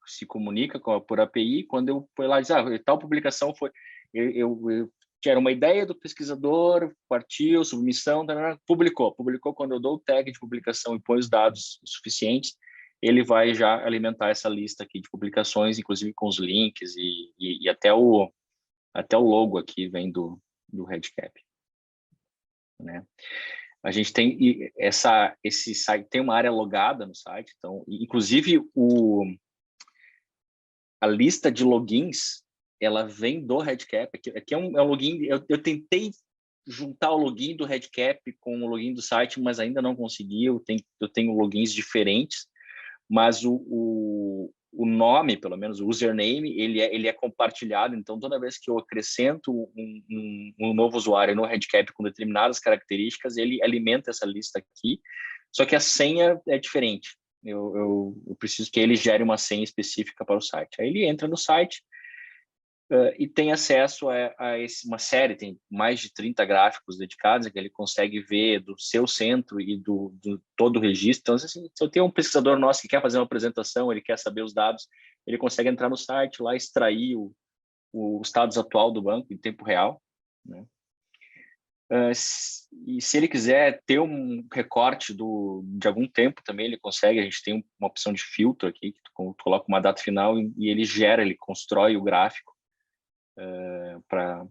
C: se comunica por API. Quando eu for lá e dizer, tal publicação foi... Eu tinha uma ideia do pesquisador, partiu, submissão, publicou quando eu dou o tag de publicação e põe os dados suficientes, ele vai já alimentar essa lista aqui de publicações, inclusive com os links e até o logo aqui vem do REDCap, né? A gente tem esse site, tem uma área logada no site, então, inclusive a lista de logins, ela vem do REDCap. Aqui é um login, eu tentei juntar o login do REDCap com o login do site, mas ainda não consegui. Eu tenho logins diferentes, mas o nome, pelo menos o username, ele é compartilhado. Então, toda vez que eu acrescento um novo usuário no REDCap com determinadas características, ele alimenta essa lista aqui, só que a senha é diferente. Eu preciso que ele gere uma senha específica para o site. Aí ele entra no site e tem acesso a uma série, tem mais de 30 gráficos dedicados, que ele consegue ver do seu centro e do todo o registro. Então, assim, se eu tenho um pesquisador nosso que quer fazer uma apresentação, ele quer saber os dados, ele consegue entrar no site lá, extrair o status atual do banco em tempo real, né? E se ele quiser ter um recorte de algum tempo também, ele consegue. A gente tem uma opção de filtro aqui, que tu coloca uma data final e ele constrói o gráfico para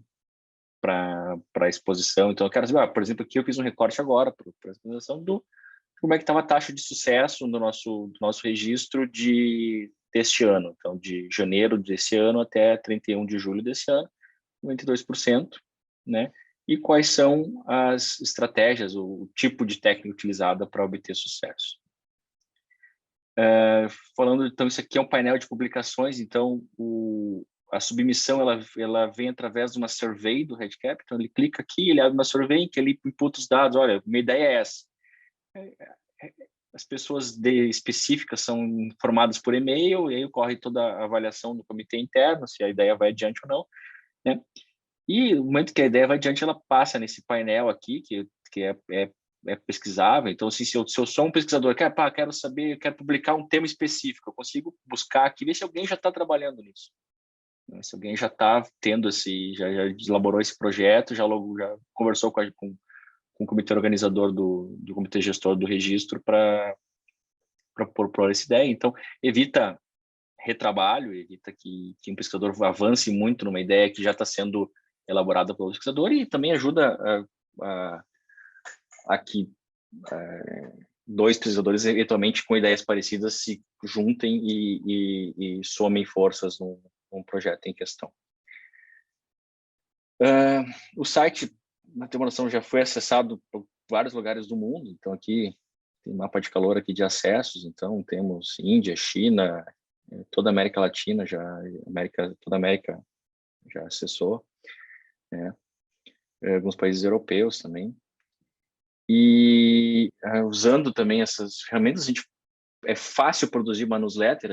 C: a exposição. Então, eu quero saber, por exemplo, aqui eu fiz um recorte agora para a exposição como é que estava a taxa de sucesso do nosso registro deste ano. Então, de janeiro desse ano até 31 de julho desse ano, 92%, né? E quais são as estratégias, o tipo de técnica utilizada para obter sucesso. Falando, então, isso aqui é um painel de publicações, então a submissão ela vem através de uma survey do REDCap, então ele clica aqui, ele abre uma survey em que ele imputa os dados, olha, minha ideia é essa. As pessoas específicas são informadas por e-mail, e aí ocorre toda a avaliação do comitê interno, se a ideia vai adiante ou não, né? E no momento que a ideia vai adiante, ela passa nesse painel aqui, que é pesquisável. Então, assim, se eu sou um pesquisador, quero saber, quero publicar um tema específico, eu consigo buscar aqui, ver se alguém já está trabalhando nisso. Se alguém já está tendo já elaborou esse projeto, já conversou com o comitê organizador do comitê gestor do registro para propor essa ideia. Então, evita retrabalho, evita que um pesquisador avance muito numa ideia que já está sendo elaborada pelo pesquisador, e também ajuda a que dois pesquisadores, eventualmente com ideias parecidas, se juntem e somem forças num projeto em questão. O site, na Temoração, já foi acessado por vários lugares do mundo, então aqui tem mapa de calor aqui de acessos, então temos Índia, China, toda a América Latina, toda a América já acessou, né? Alguns países europeus também. E usando também essas ferramentas, é fácil produzir uma newsletter,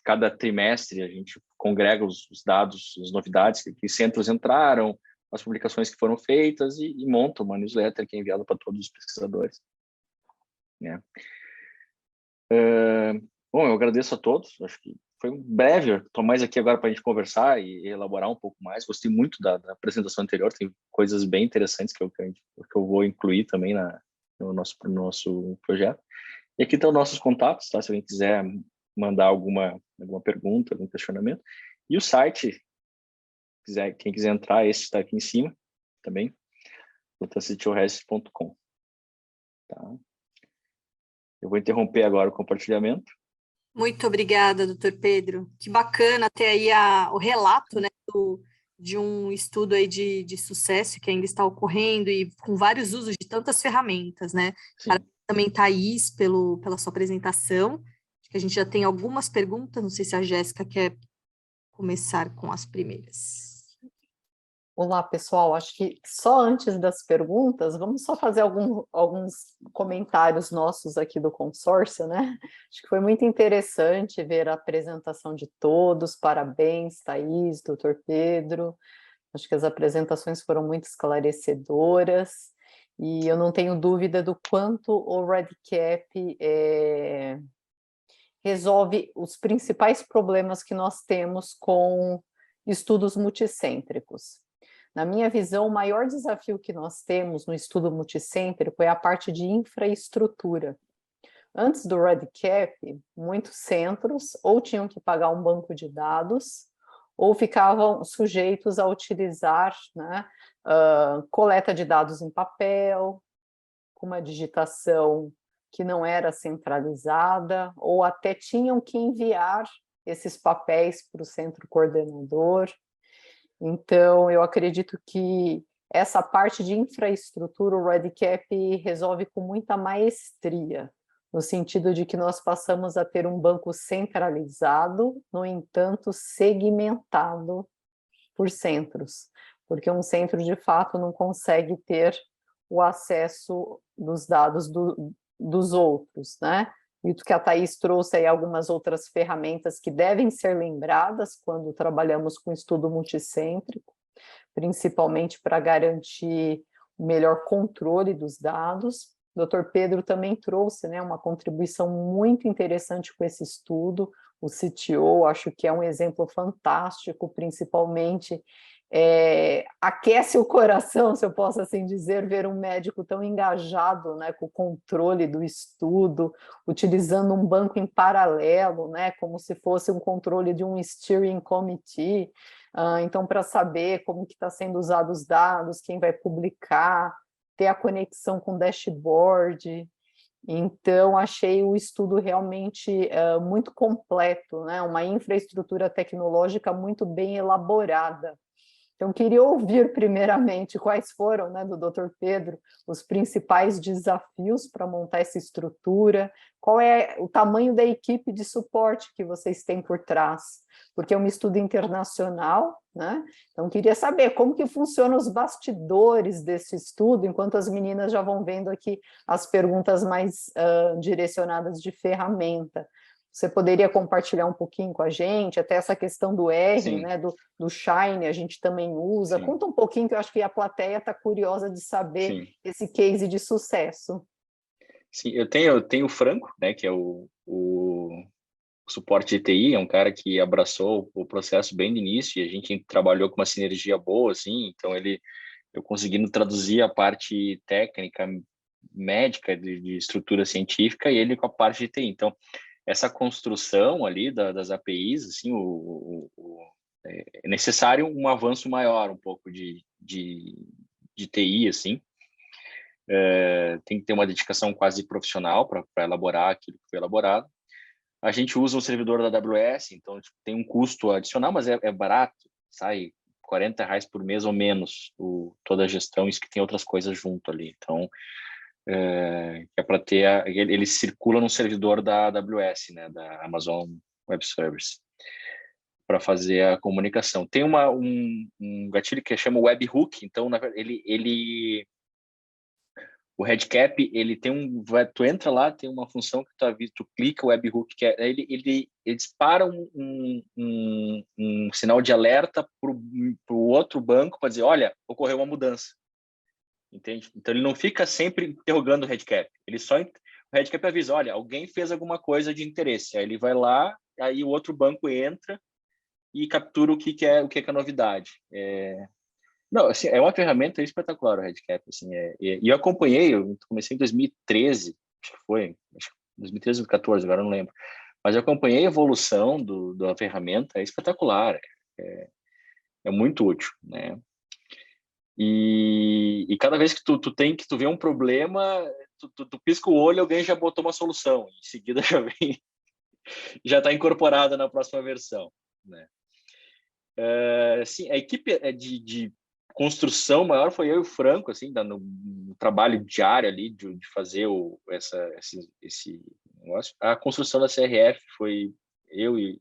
C: cada trimestre a gente congrega os dados, as novidades, que centros entraram, as publicações que foram feitas e monta uma newsletter que é enviada para todos os pesquisadores, né? Bom, eu agradeço a todos, acho que foi um breve, estou mais aqui agora para a gente conversar e elaborar um pouco mais. Gostei muito da apresentação anterior, tem coisas bem interessantes que eu vou incluir também no nosso projeto. E aqui estão nossos contatos, tá? Se alguém quiser mandar alguma pergunta, algum questionamento. E o site, quem quiser entrar, esse está aqui em cima também, lutacityores.com. Tá? Eu vou interromper agora o compartilhamento.
A: Muito obrigada, doutor Pedro. Que bacana ter aí o relato, né, de um estudo aí de sucesso que ainda está ocorrendo e com vários usos de tantas ferramentas, né? Parabéns também, Thaís, pela sua apresentação. Acho que a gente já tem algumas perguntas, não sei se a Jéssica quer começar com as primeiras.
D: Olá, pessoal. Acho que só antes das perguntas, vamos só fazer alguns comentários nossos aqui do consórcio, né? Acho que foi muito interessante ver a apresentação de todos. Parabéns, Thaís, doutor Pedro. Acho que as apresentações foram muito esclarecedoras e eu não tenho dúvida do quanto o REDCap resolve os principais problemas que nós temos com estudos multicêntricos. Na minha visão, o maior desafio que nós temos no estudo multicêntrico é a parte de infraestrutura. Antes do REDCap, muitos centros ou tinham que pagar um banco de dados ou ficavam sujeitos a utilizar, né, coleta de dados em papel, com uma digitação que não era centralizada, ou até tinham que enviar esses papéis para o centro coordenador. Então, eu acredito que essa parte de infraestrutura, o REDCap resolve com muita maestria, no sentido de que nós passamos a ter um banco centralizado, no entanto, segmentado por centros, porque um centro, de fato, não consegue ter o acesso dos dados dos outros, né? E o que a Thaís trouxe aí algumas outras ferramentas que devem ser lembradas quando trabalhamos com estudo multicêntrico, principalmente para garantir o melhor controle dos dados. O Dr. Pedro também trouxe, né, uma contribuição muito interessante com esse estudo. O CTO, acho que é um exemplo fantástico, principalmente aquece o coração, se eu posso assim dizer, ver um médico tão engajado, né, com o controle do estudo, utilizando um banco em paralelo, né, como se fosse um controle de um steering committee. Então, para saber como que está sendo usados os dados, quem vai publicar, ter a conexão com o dashboard. Então, achei o estudo realmente muito completo, né, uma infraestrutura tecnológica muito bem elaborada. Então, queria ouvir primeiramente quais foram, né, do Dr. Pedro, os principais desafios para montar essa estrutura, qual é o tamanho da equipe de suporte que vocês têm por trás, porque é um estudo internacional, né? Então, queria saber como que funcionam os bastidores desse estudo, enquanto as meninas já vão vendo aqui as perguntas mais direcionadas de ferramenta. Você poderia compartilhar um pouquinho com a gente, até essa questão do R,
C: Sim.
D: né, do Shine, a gente também usa.
C: Sim.
D: Conta um pouquinho, que eu acho que a plateia está curiosa de saber
C: Sim.
D: esse case de sucesso.
C: Sim, eu tenho o Franco, né, que é o suporte de TI, é um cara que abraçou o processo bem no início e a gente trabalhou com uma sinergia boa, assim, então eu conseguindo traduzir a parte técnica, médica, de estrutura científica, e ele com a parte de TI. Então, essa construção ali das APIs, assim, é necessário um avanço maior, um pouco de TI, assim. Tem que ter uma dedicação quase profissional para elaborar aquilo que foi elaborado. A gente usa o servidor da AWS, então tipo, tem um custo adicional, mas é barato, sai R$40 por mês ou menos toda a gestão, isso que tem outras coisas junto ali. Então, é para ter, ele circula no servidor da AWS, né, da Amazon Web Service, para fazer a comunicação. Tem um gatilho que chama Webhook, então na verdade, o Redcap, ele tem tu entra lá, tem uma função que tu clica o webhook, que ele dispara um sinal de alerta para o outro banco para dizer, olha, ocorreu uma mudança. Entende? Então, ele não fica sempre interrogando o Redcap. O Redcap avisa, olha, alguém fez alguma coisa de interesse. Aí ele vai lá, aí o outro banco entra e captura o que é a novidade. Não, assim, é uma ferramenta espetacular o Redcap, assim, e eu acompanhei, eu comecei em 2013, acho que foi, 2013 ou 2014, agora não lembro, mas eu acompanhei a evolução da ferramenta, é espetacular, é muito útil, né? E cada vez que tu vê um problema, tu pisca o olho, alguém já botou uma solução, em seguida já está incorporada na próxima versão, né? Sim, a equipe de construção maior foi eu e o Franco, assim, no trabalho diário ali de fazer esse negócio. A construção da CRF foi eu e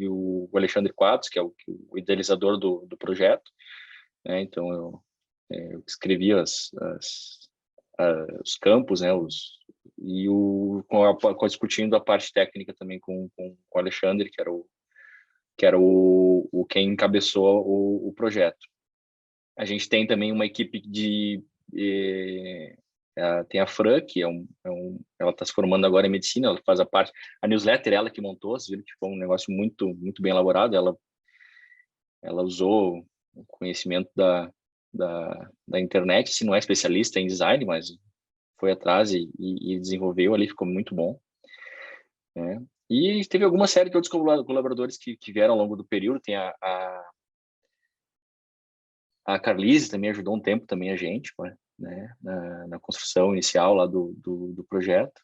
C: o Alexandre Quadros, que é o idealizador do projeto, né? Então eu escrevi os campos, né? Discutindo a parte técnica também com o Alexandre, que era quem encabeçou o projeto. A gente tem também uma equipe tem a Fran, que ela está se formando agora em medicina, ela faz a newsletter, ela que montou, vocês viram que foi um negócio muito, muito bem elaborado, ela usou o conhecimento da internet, se não é especialista em design, mas foi atrás e desenvolveu ali, ficou muito bom, né? E teve alguma série de outros colaboradores que vieram ao longo do período. Tem a Carlise também ajudou um tempo também a gente, né, na construção inicial lá do projeto.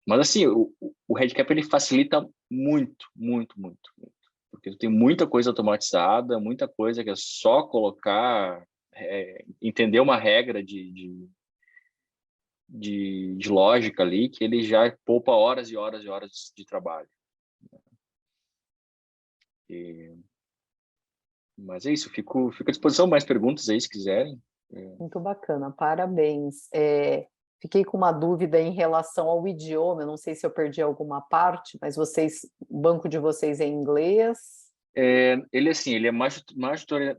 C: Mas assim, o Redcap ele facilita muito, muito, muito, muito, porque tem muita coisa automatizada, muita coisa que é só colocar, entender uma regra de lógica ali, que ele já poupa horas e horas e horas de trabalho. Mas é isso, fico à disposição, mais perguntas aí, se quiserem.
D: Muito bacana, parabéns. Fiquei com uma dúvida em relação ao idioma, eu não sei se eu perdi alguma parte, mas o banco de vocês é em inglês?
C: Ele é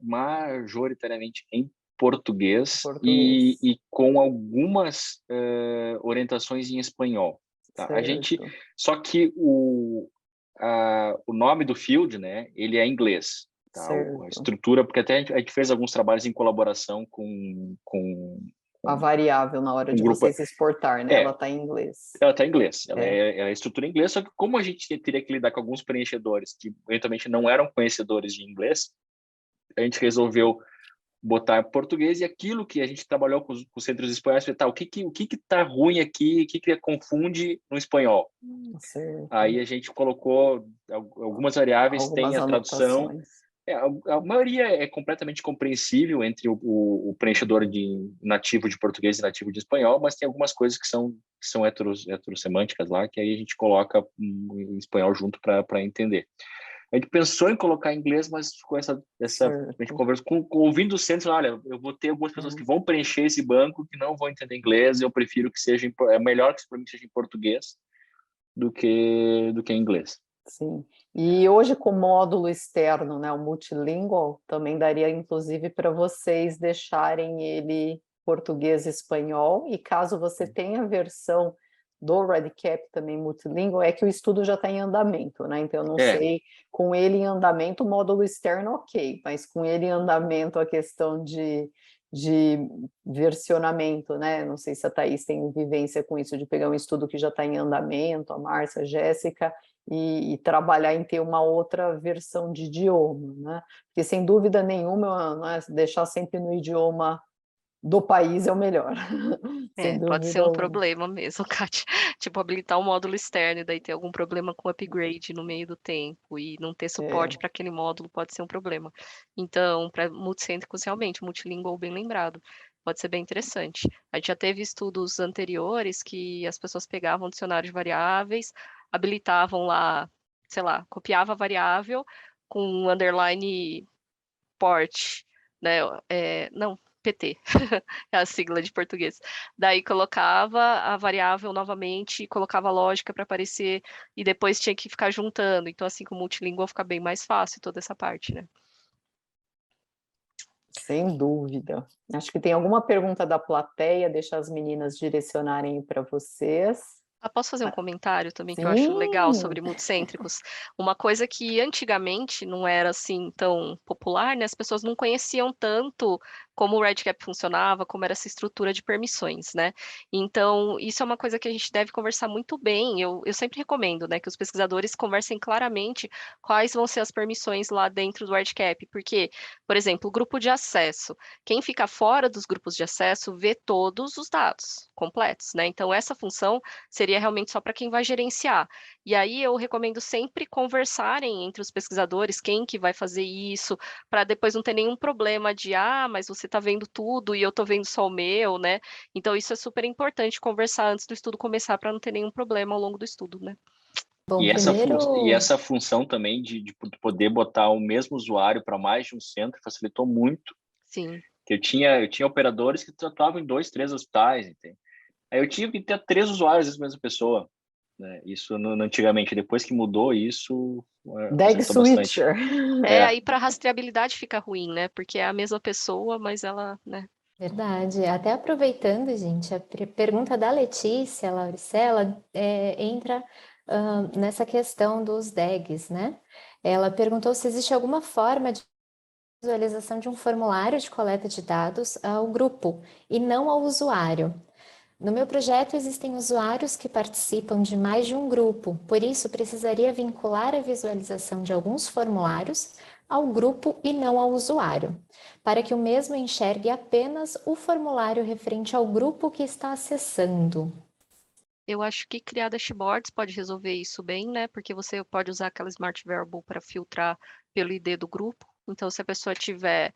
C: majoritariamente em português. E com algumas orientações em espanhol. Tá? Só que o nome do field, né, ele é em inglês. Tá? A estrutura, porque até a gente fez alguns trabalhos em colaboração com
D: a variável na hora de
C: grupo,
D: vocês exportar, né? Ela está em inglês.
C: Ela está em inglês. Ela é a estrutura em inglês, só que como a gente teria que lidar com alguns preenchedores que eventualmente não eram conhecedores de inglês, a gente resolveu botar em português, e aquilo que a gente trabalhou com os centros espanhóis, tá, o que tá ruim aqui, o que confunde no espanhol.
D: Certo.
C: Aí a gente colocou algumas variáveis, tem a tradução. A maioria é completamente compreensível entre o preenchedor nativo de português e nativo de espanhol, mas tem algumas coisas que são heterossemânticas lá, que aí a gente coloca em espanhol junto para entender. A gente pensou em colocar em inglês, mas com essa a gente conversa ouvindo o centro, olha, eu vou ter algumas pessoas que vão preencher esse banco que não vão entender inglês, eu prefiro que seja, é melhor que para mim seja em português do que em inglês.
D: Sim, e hoje com o módulo externo, né, o multilingual, também daria inclusive para vocês deixarem ele português e espanhol, e caso você tenha a versão do REDCap também multilingual, é que o estudo já está em andamento, né, então eu não sei, com ele em andamento, o módulo externo ok, mas com ele em andamento a questão de versionamento, né? Não sei se a Thaís tem vivência com isso, de pegar um estudo que já está em andamento, a Márcia, a Jéssica, e trabalhar em ter uma outra versão de idioma, né? Porque sem dúvida nenhuma, né, deixar sempre no idioma do país é o melhor.
B: Pode ser um problema mesmo, Kátia. Tipo, habilitar um módulo externo e daí ter algum problema com upgrade no meio do tempo e não ter suporte para aquele módulo pode ser um problema. Então, para multicêntricos, realmente, multilingual bem lembrado. Pode ser bem interessante. A gente já teve estudos anteriores que as pessoas pegavam dicionário de variáveis, habilitavam lá, sei lá, copiava a variável com underline port, né? Não, PT, é a sigla de português. Daí colocava a variável novamente, colocava a lógica para aparecer e depois tinha que ficar juntando. Então, assim, com o multilingual fica bem mais fácil toda essa parte, né?
D: Sem dúvida. Acho que tem alguma pergunta da plateia, deixa as meninas direcionarem para vocês.
B: Posso fazer um comentário também que eu acho legal sobre multicêntricos? Uma coisa que antigamente não era assim tão popular, né? As pessoas não conheciam tanto como o REDCap funcionava, como era essa estrutura de permissões, né? Então, isso é uma coisa que a gente deve conversar muito bem. Eu sempre recomendo, né, que os pesquisadores conversem claramente quais vão ser as permissões lá dentro do REDCap, porque, por exemplo, o grupo de acesso. Quem fica fora dos grupos de acesso vê todos os dados completos, né? Então, essa função seria realmente só para quem vai gerenciar. E aí eu recomendo sempre conversarem entre os pesquisadores, quem que vai fazer isso, para depois não ter nenhum problema de, mas você está vendo tudo e eu estou vendo só o meu, né? Então isso é super importante conversar antes do estudo começar para não ter nenhum problema ao longo do estudo, né?
E: Bom,
C: essa função também de poder botar o mesmo usuário para mais de um centro facilitou muito.
B: Sim.
C: Que eu tinha operadores que tratavam em 2, 3 hospitais, entende? Aí eu tive que ter 3 usuários dessa mesma pessoa, né? Isso antigamente, depois que mudou isso...
D: DAG switcher.
B: Aí para rastreabilidade fica ruim, né? Porque é a mesma pessoa, mas ela, né?
E: Verdade. Até aproveitando, gente, a pergunta da Letícia Lauricella entra nessa questão dos DAGs, né? Ela perguntou se existe alguma forma de visualização de um formulário de coleta de dados ao grupo e não ao usuário. No meu projeto existem usuários que participam de mais de um grupo, por isso precisaria vincular a visualização de alguns formulários ao grupo e não ao usuário, para que o mesmo enxergue apenas o formulário referente ao grupo que está acessando.
B: Eu acho que criar dashboards pode resolver isso bem, né? Porque você pode usar aquela Smart Variable para filtrar pelo ID do grupo. Então, se a pessoa tiver...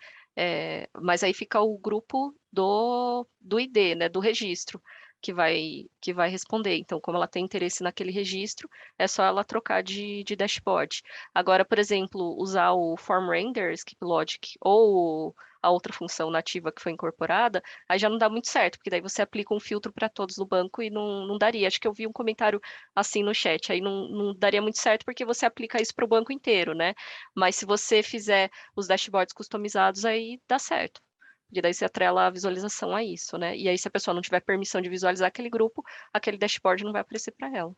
B: mas aí fica o grupo do ID, né? Do registro, que vai responder. Então, como ela tem interesse naquele registro, é só ela trocar de dashboard. Agora, por exemplo, usar o Form Render, Skip Logic, ou a outra função nativa que foi incorporada, aí já não dá muito certo, porque daí você aplica um filtro para todos no banco e não daria. Acho que eu vi um comentário assim no chat, aí não daria muito certo porque você aplica isso para o banco inteiro, né? Mas se você fizer os dashboards customizados, aí dá certo. E daí você atrela a visualização a isso, né? E aí, se a pessoa não tiver permissão de visualizar aquele grupo, aquele dashboard não vai aparecer para ela.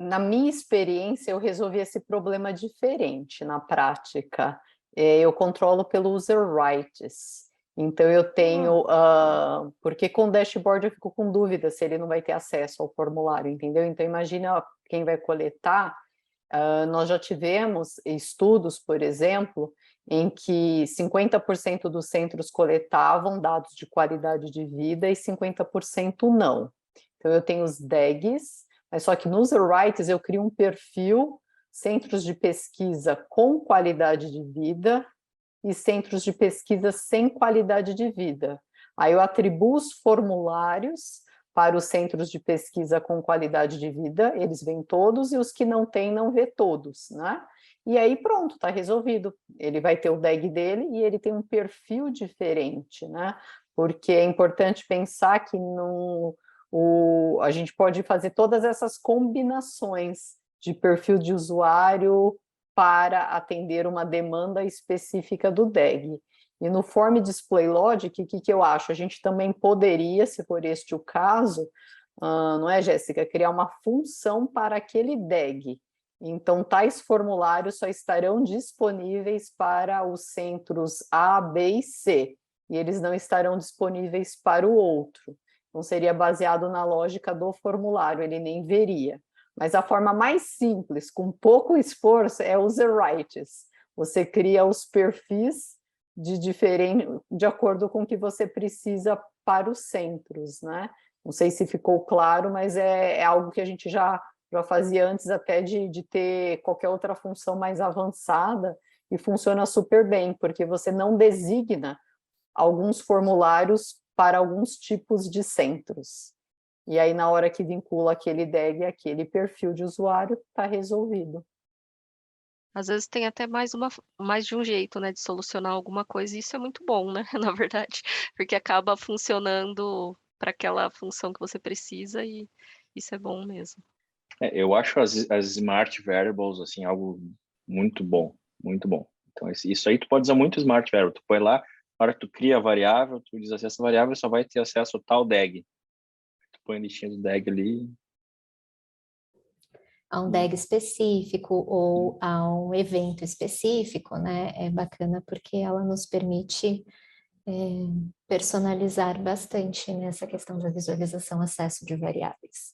D: Na minha experiência, eu resolvi esse problema diferente na prática. Eu controlo pelo user rights. Então, eu tenho... porque com o dashboard eu fico com dúvida se ele não vai ter acesso ao formulário, entendeu? Então, imagina quem vai coletar. Nós já tivemos estudos, por exemplo, em que 50% dos centros coletavam dados de qualidade de vida e 50% não. Então, eu tenho os DEGs, mas só que no User Rights eu crio um perfil, centros de pesquisa com qualidade de vida e centros de pesquisa sem qualidade de vida. Aí eu atribuo os formulários para os centros de pesquisa com qualidade de vida, eles vêm todos, e os que não têm, não vê todos, né? E aí pronto, está resolvido. Ele vai ter o DEG dele e ele tem um perfil diferente, né? Porque é importante pensar que a gente pode fazer todas essas combinações de perfil de usuário para atender uma demanda específica do DEG. E no Form Display Logic, o que eu acho? A gente também poderia, se for este o caso, não é, Jéssica, criar uma função para aquele DEG. Então, tais formulários só estarão disponíveis para os centros A, B e C, e eles não estarão disponíveis para o outro. Então, seria baseado na lógica do formulário, ele nem veria. Mas a forma mais simples, com pouco esforço, é user rights. Você cria os perfis de acordo com o que você precisa para os centros, né? Não sei se ficou claro, mas é algo que a gente já fazia antes até de ter qualquer outra função mais avançada, e funciona super bem, porque você não designa alguns formulários para alguns tipos de centros. E aí, na hora que vincula aquele DEG, aquele perfil de usuário, está resolvido.
B: Às vezes tem até mais de um jeito, né, de solucionar alguma coisa, e isso é muito bom, né, na verdade, porque acaba funcionando para aquela função que você precisa, e isso é bom mesmo.
C: Eu acho as Smart Variables, assim, algo muito bom, muito bom. Então, isso aí tu pode usar muito Smart Variable. Tu põe lá, na hora que tu cria a variável, tu diz assim, essa variável só vai ter acesso ao tal DEG. Tu põe a listinha do DEG ali.
E: A um DEG específico ou a um evento específico, né? É bacana porque ela nos permite personalizar bastante nessa questão da visualização, acesso de variáveis.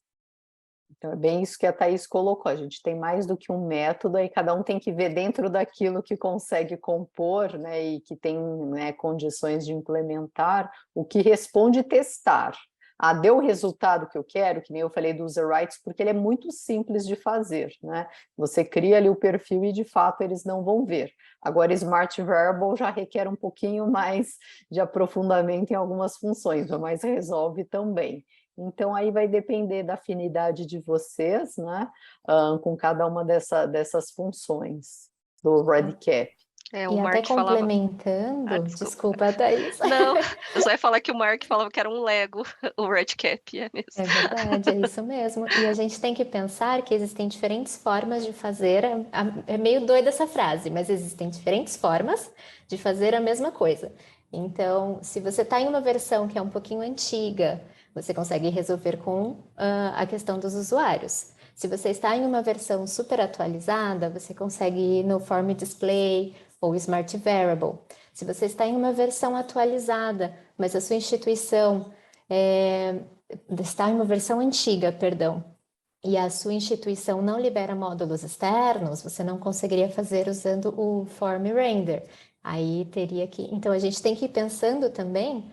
D: Então, é bem isso que a Thaís colocou, a gente tem mais do que um método, aí cada um tem que ver dentro daquilo que consegue compor, né, e que tem, né, condições de implementar, o que responde testar. Deu o resultado que eu quero, que nem eu falei do user rights, porque ele é muito simples de fazer, né? Você cria ali o perfil e, de fato, eles não vão ver. Agora, Smart Variable já requer um pouquinho mais de aprofundamento em algumas funções, mas resolve também. Então, aí vai depender da afinidade de vocês, né, com cada uma dessas funções do REDCap.
B: O
E: e
B: Mark
E: até complementando, desculpa, Thaís.
B: Não, eu só ia falar que o Mark falava que era um Lego, o REDCap, é mesmo.
E: É verdade, é isso mesmo. E a gente tem que pensar que existem diferentes formas de fazer, é meio doida essa frase, mas existem diferentes formas de fazer a mesma coisa. Então, se você está em uma versão que é um pouquinho antiga, você consegue resolver com a questão dos usuários. Se você está em uma versão super atualizada, você consegue ir no Form Display ou Smart Variable. Se você está em uma versão atualizada, mas a sua instituição está em uma versão antiga, perdão, e a sua instituição não libera módulos externos, você não conseguiria fazer usando o Form Render. Aí teria que... Então, a gente tem que ir pensando também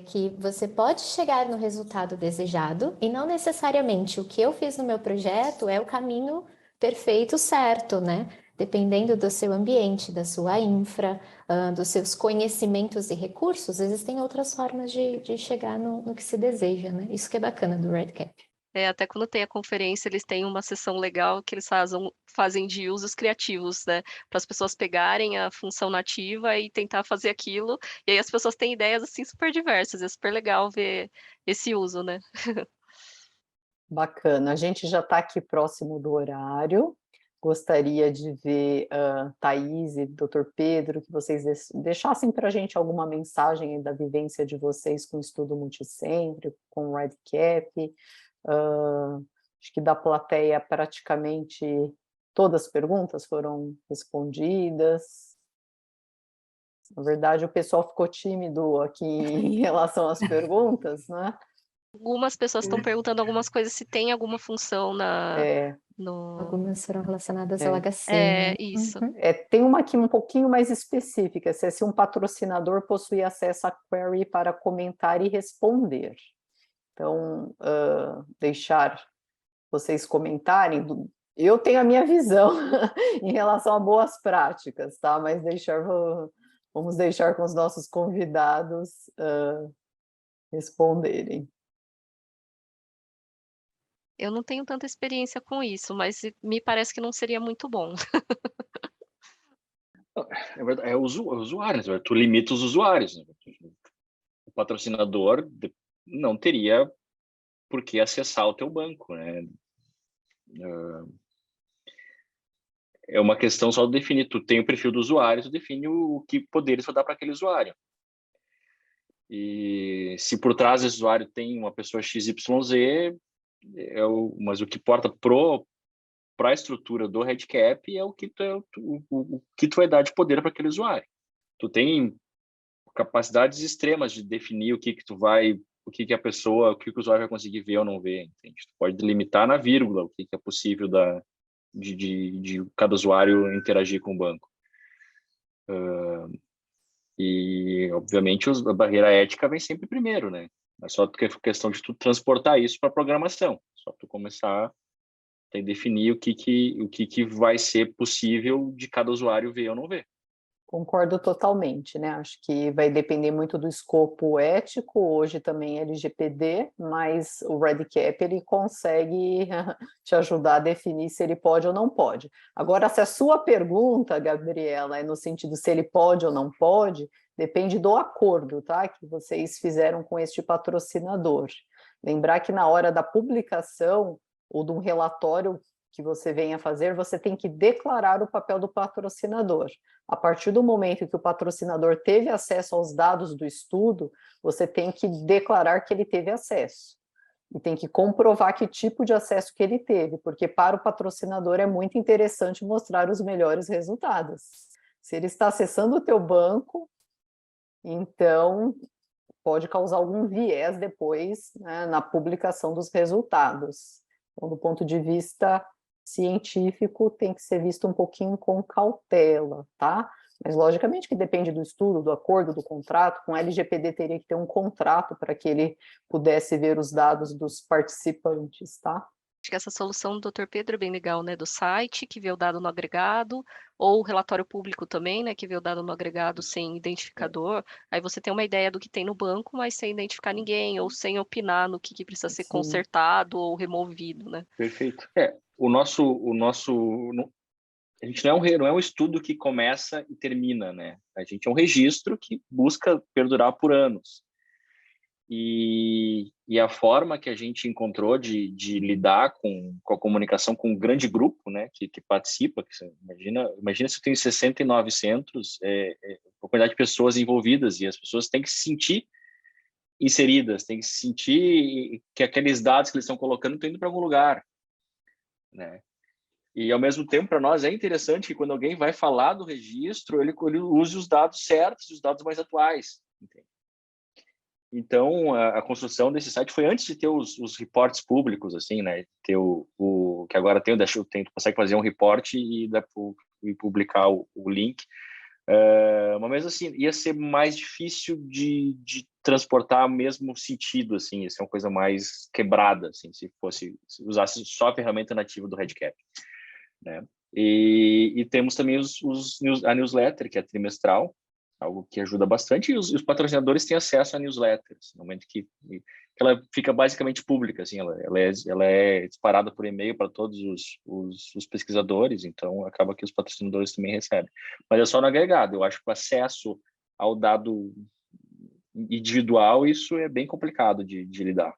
E: que você pode chegar no resultado desejado e não necessariamente o que eu fiz no meu projeto é o caminho perfeito, certo, né? Dependendo do seu ambiente, da sua infra, dos seus conhecimentos e recursos, existem outras formas de chegar no que se deseja, né? Isso que é bacana do REDCap.
B: Até quando tem a conferência, eles têm uma sessão legal que eles fazem de usos criativos, né? Para as pessoas pegarem a função nativa e tentar fazer aquilo. E aí as pessoas têm ideias, assim, super diversas. É super legal ver esse uso, né?
D: Bacana. A gente já está aqui próximo do horário. Gostaria de ver Thaís e Dr. Pedro, que vocês deixassem para a gente alguma mensagem da vivência de vocês com o estudo multicêntrico, com o REDCap, Acho que da plateia praticamente todas as perguntas foram respondidas. Na verdade, o pessoal ficou tímido aqui em relação às perguntas, né?
B: Algumas pessoas estão perguntando algumas coisas, se tem alguma função
E: Algumas foram relacionadas ao HC,
B: É,
E: né?
B: isso.
E: Uhum.
D: Tem uma aqui um pouquinho mais específica, se um patrocinador possui acesso à query para comentar e responder. Então, deixar vocês comentarem. Eu tenho a minha visão em relação a boas práticas, tá? Mas vamos deixar com os nossos convidados responderem.
B: Eu não tenho tanta experiência com isso, mas me parece que não seria muito bom.
C: É verdade, é usuários, né? Tu limita os usuários, né? O patrocinador não teria por que acessar o teu banco, né? É uma questão só de definir. Tu tem o perfil do usuário, tu define o que poderes vai dar para aquele usuário. E se por trás desse usuário tem uma pessoa XYZ, mas o que importa para a estrutura do Redcap é o que tu vai dar de poder para aquele usuário. Tu tem capacidades extremas de definir o que a pessoa, o que o usuário vai conseguir ver ou não ver, entende? Tu pode delimitar na vírgula o que é possível de cada usuário interagir com o banco. E, obviamente, a barreira ética vem sempre primeiro, né? É só questão de tu transportar isso para a programação. Só tu começar a definir o que vai ser possível de cada usuário ver ou não ver.
D: Concordo totalmente, né? Acho que vai depender muito do escopo ético, hoje também é LGPD, mas o REDCap ele consegue te ajudar a definir se ele pode ou não pode. Agora, se a sua pergunta, Gabriela, é no sentido se ele pode ou não pode, depende do acordo, tá? Que vocês fizeram com este patrocinador. Lembrar que na hora da publicação ou de um relatório que você venha fazer, você tem que declarar o papel do patrocinador. A partir do momento que o patrocinador teve acesso aos dados do estudo, você tem que declarar que ele teve acesso. E tem que comprovar que tipo de acesso que ele teve, porque para o patrocinador é muito interessante mostrar os melhores resultados. Se ele está acessando o teu banco, então pode causar algum viés depois, né, na publicação dos resultados. Então, do ponto de vista científico, tem que ser visto um pouquinho com cautela, tá? Mas, logicamente, que depende do estudo, do acordo, do contrato. Com LGPD, teria que ter um contrato para que ele pudesse ver os dados dos participantes, tá?
B: Acho que essa solução do Dr. Pedro é bem legal, né? Do site, que vê o dado no agregado, ou o relatório público também, né? Que vê o dado no agregado sem identificador. Aí você tem uma ideia do que tem no banco, mas sem identificar ninguém, ou sem opinar no que precisa ser consertado ou removido, né?
C: Perfeito. A gente não é um estudo que começa e termina, né? A gente é um registro que busca perdurar por anos. E a forma que a gente encontrou de lidar com a comunicação com um grande grupo, né, que participa, imagina se eu tenho 69 centros, a quantidade de pessoas envolvidas, e as pessoas têm que se sentir inseridas, têm que se sentir que aqueles dados que eles estão colocando estão indo para algum lugar, né? E, ao mesmo tempo, para nós é interessante que quando alguém vai falar do registro, ele use os dados certos, os dados mais atuais, entende? Então, a construção desse site foi antes de ter os reportes públicos, assim, né? Ter que agora tem tu consegue fazer um report e publicar o link. Mas mesmo assim, ia ser mais difícil de transportar o mesmo sentido, assim, ia ser uma coisa mais quebrada, assim, se usasse só a ferramenta nativa do Redcap, né? E temos também a newsletter, que é trimestral, algo que ajuda bastante, e os patrocinadores têm acesso a newsletters, no momento que ela fica basicamente pública, assim, ela é disparada por e-mail para todos os pesquisadores, então acaba que os patrocinadores também recebem. Mas é só no agregado, eu acho que o acesso ao dado individual, isso é bem complicado de lidar,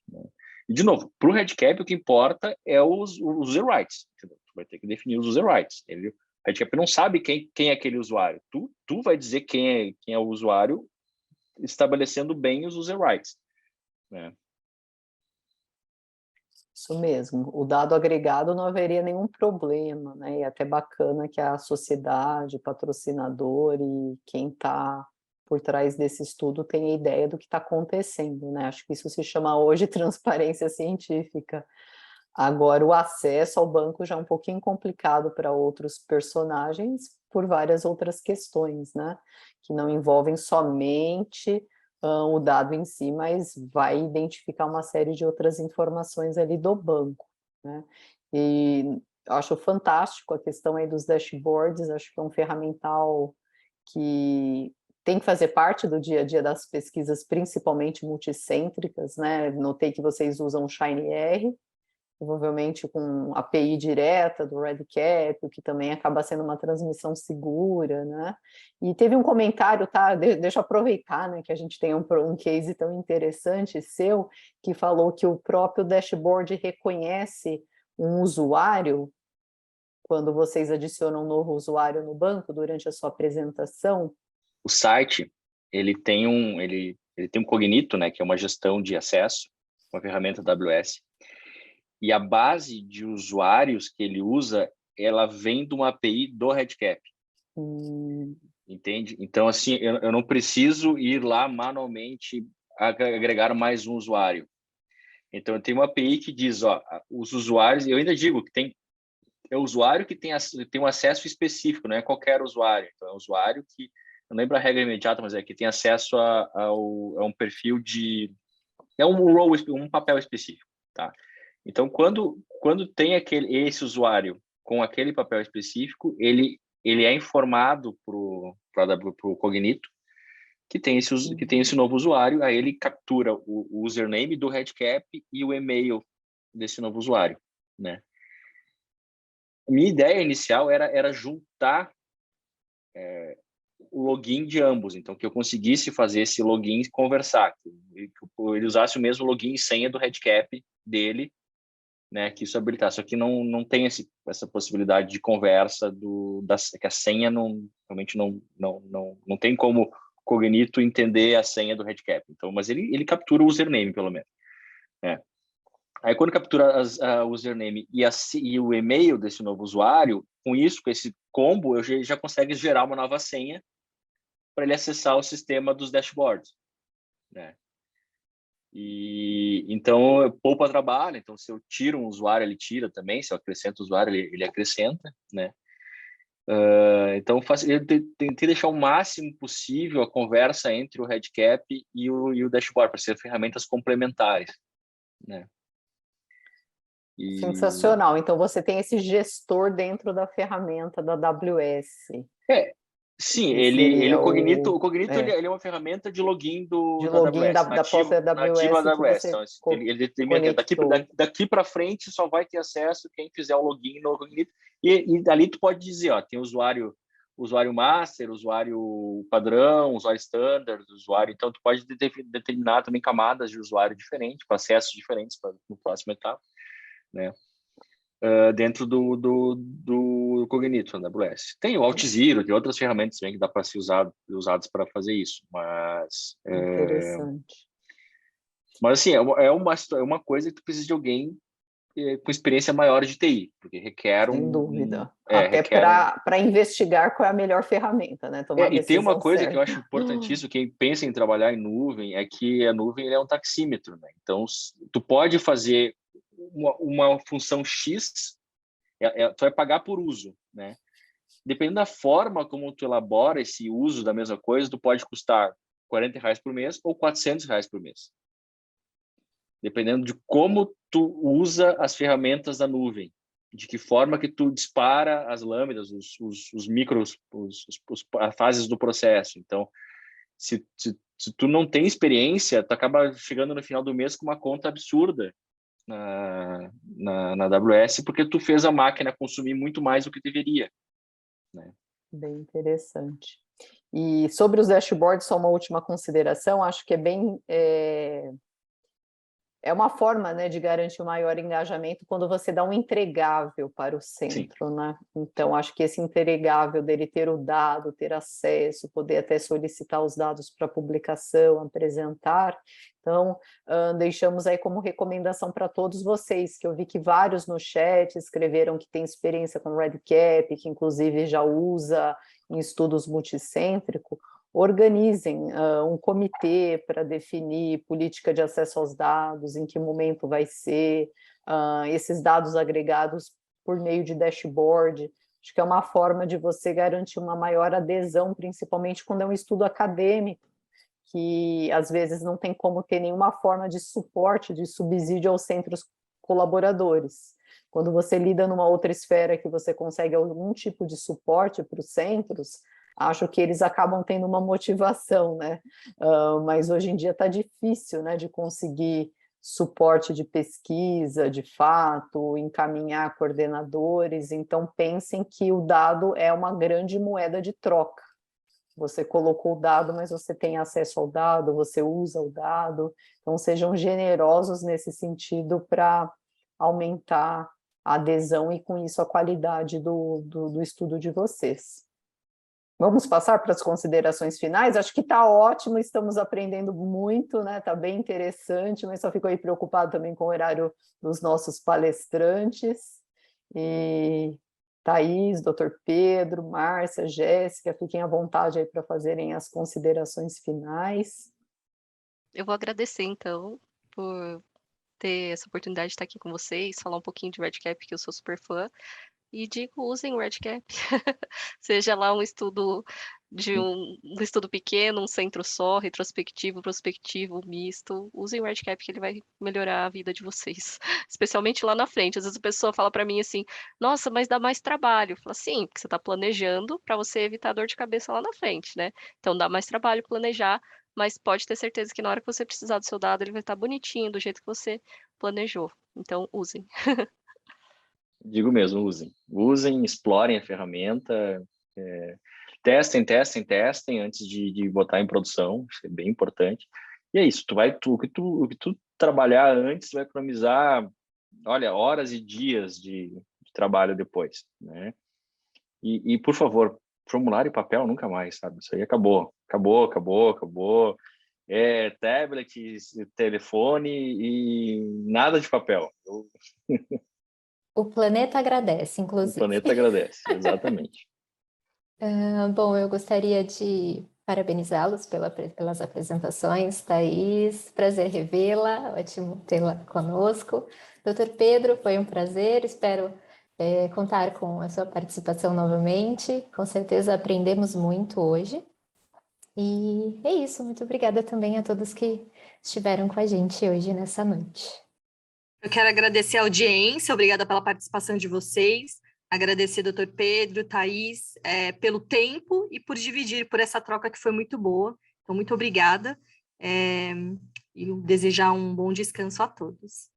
C: né? E, de novo, para o Redcap, o que importa é os user rights, entendeu? Tu vai ter que definir os user rights. O Redcap não sabe quem é aquele usuário. Tu vai dizer quem é o usuário, estabelecendo bem os user rights, né?
D: Isso mesmo, o dado agregado não haveria nenhum problema, né? E é até bacana que a sociedade, patrocinador e quem está por trás desse estudo tenha ideia do que está acontecendo, né? Acho que isso se chama hoje transparência científica. Agora, o acesso ao banco já é um pouquinho complicado para outros personagens por várias outras questões, né? Que não envolvem somente o dado em si, mas vai identificar uma série de outras informações ali do banco, né? E eu acho fantástico a questão aí dos dashboards, acho que é um ferramental que tem que fazer parte do dia a dia das pesquisas, principalmente multicêntricas, né? Notei que vocês usam o Shiny-R, provavelmente com API direta do REDCap, o que também acaba sendo uma transmissão segura, né? E teve um comentário, tá? Deixa eu aproveitar, né, que a gente tem um case tão interessante seu, que falou que o próprio dashboard reconhece um usuário quando vocês adicionam um novo usuário no banco durante a sua apresentação.
C: O site, ele tem um Cognito, né, que é uma gestão de acesso, uma ferramenta AWS. E a base de usuários que ele usa, ela vem de uma API do REDCap. Entende? Então, assim, eu não preciso ir lá manualmente agregar mais um usuário. Então, eu tenho uma API que diz, ó, os usuários, eu ainda digo que é o usuário que tem um acesso específico, não é qualquer usuário. Então, é um usuário que, eu não lembro a regra imediata, mas é que tem acesso a um perfil de... É um papel específico, tá? Então, quando tem esse usuário com aquele papel específico, ele é informado para o Cognito que tem esse novo usuário, aí ele captura o username do REDCap e o e-mail desse novo usuário, né? Minha ideia inicial era juntar o login de ambos, então que eu conseguisse fazer esse login conversar, que ele usasse o mesmo login e senha do REDCap dele, né, que isso habilitar, só que não tem essa possibilidade de conversa que a senha realmente não tem como o Cognito entender a senha do REDCap, então, mas ele captura o username, pelo menos, né? Aí quando captura o username e o e-mail desse novo usuário, com esse combo, eu já consegue gerar uma nova senha para ele acessar o sistema dos dashboards, né? E então poupa trabalho. Então, se eu tiro um usuário, ele tira também. Se eu acrescento usuário, ele acrescenta, né? Então, eu tentei deixar o máximo possível a conversa entre o REDCap e o dashboard para ser ferramentas complementares, né?
D: Sensacional. Então, você tem esse gestor dentro da ferramenta da AWS.
C: Sim, o Cognito, ele é uma ferramenta de login
D: de
C: da
D: login
C: AWS,
D: da própria
C: nativa
D: AWS
C: da
D: que
C: AWS.
D: você
C: Então, ele determina que
D: conectou.
C: daqui para frente só vai ter acesso quem fizer o login no Cognito. E dali tu pode dizer, ó, tem usuário master, usuário padrão, usuário standard, usuário. Então, tu pode determinar também camadas de usuário diferentes, para acessos diferentes no próximo etapa, né? Dentro do Cognito, da AWS. Tem o AltZero, tem outras ferramentas também que dá para ser usadas para fazer isso, mas...
D: Interessante.
C: Mas, assim, é uma coisa que tu precisa de alguém com experiência maior de TI, porque requer
D: Sem dúvida.
C: requer
D: Até para investigar qual é a melhor ferramenta, né? Tomar a
C: e tem uma
D: decisão
C: coisa que eu
D: certa.
C: acho importantíssimo, quem pensa em trabalhar em nuvem, é que a nuvem é um taxímetro, né? Então, tu pode fazer uma função X, tu vai pagar por uso, né? Dependendo da forma como tu elabora esse uso da mesma coisa, tu pode custar R$40 por mês ou R$400 por mês. Dependendo de como tu usa as ferramentas da nuvem, de que forma que tu dispara as lâminas, os micros, as fases do processo. Então, se tu não tem experiência, tu acaba chegando no final do mês com uma conta absurda na AWS, porque tu fez a máquina consumir muito mais do que deveria, né?
D: Bem interessante. E sobre os dashboards, só uma última consideração, acho que é bem é uma forma, né, de garantir um maior engajamento quando você dá um entregável para o centro,
C: Sim.
D: né? Então, acho que esse entregável dele ter o dado, ter acesso, poder até solicitar os dados para publicação, apresentar. Então, deixamos aí como recomendação para todos vocês, que eu vi que vários no chat escreveram que tem experiência com REDCap, que inclusive já usa em estudos multicêntricos. Organizem um comitê para definir política de acesso aos dados, em que momento vai ser, esses dados agregados por meio de dashboard. Acho que é uma forma de você garantir uma maior adesão, principalmente quando é um estudo acadêmico, que às vezes não tem como ter nenhuma forma de suporte, de subsídio aos centros colaboradores. Quando você lida numa outra esfera que você consegue algum tipo de suporte para os centros, acho que eles acabam tendo uma motivação, né? Mas hoje em dia está difícil, né, de conseguir suporte de pesquisa, de fato, encaminhar coordenadores, então pensem que o dado é uma grande moeda de troca. Você colocou o dado, mas você tem acesso ao dado, você usa o dado, então sejam generosos nesse sentido para aumentar a adesão e com isso a qualidade do estudo de vocês. Vamos passar para as considerações finais? Acho que está ótimo, estamos aprendendo muito, né? Está bem interessante, mas só fico aí preocupado também com o horário dos nossos palestrantes. E Thaís, doutor Pedro, Márcia, Jéssica, fiquem à vontade aí para fazerem as considerações finais.
B: Eu vou agradecer, então, por ter essa oportunidade de estar aqui com vocês, falar um pouquinho de REDCap, que eu sou super fã. E digo, usem o REDCap, seja lá um estudo um estudo pequeno, um centro só, retrospectivo, prospectivo, misto, usem o REDCap que ele vai melhorar a vida de vocês, especialmente lá na frente. Às vezes a pessoa fala para mim assim, nossa, mas dá mais trabalho. Eu falo, sim, porque você está planejando para você evitar dor de cabeça lá na frente, né? Então dá mais trabalho planejar, mas pode ter certeza que na hora que você precisar do seu dado, ele vai estar bonitinho, do jeito que você planejou. Então, usem.
C: Digo mesmo, usem. Usem, explorem a ferramenta, testem antes de botar em produção, isso é bem importante. E é isso, o que tu trabalhar antes vai economizar, olha, horas e dias de trabalho depois, né? E, por favor, formulário e papel nunca mais, sabe? Isso aí acabou. Tablet, telefone e nada de papel.
E: O planeta agradece,
C: O
E: inclusive.
C: planeta agradece, exatamente.
E: Bom, eu gostaria de parabenizá-los pelas apresentações, Thaís, prazer revê-la, ótimo tê-la conosco. Doutor Pedro, foi um prazer, espero contar com a sua participação novamente, com certeza aprendemos muito hoje. E é isso, muito obrigada também a todos que estiveram com a gente hoje nessa noite.
A: Eu quero agradecer a audiência, obrigada pela participação de vocês, agradecer doutor Pedro, Thaís, pelo tempo e por dividir, por essa troca que foi muito boa. Então, muito obrigada e desejar um bom descanso a todos.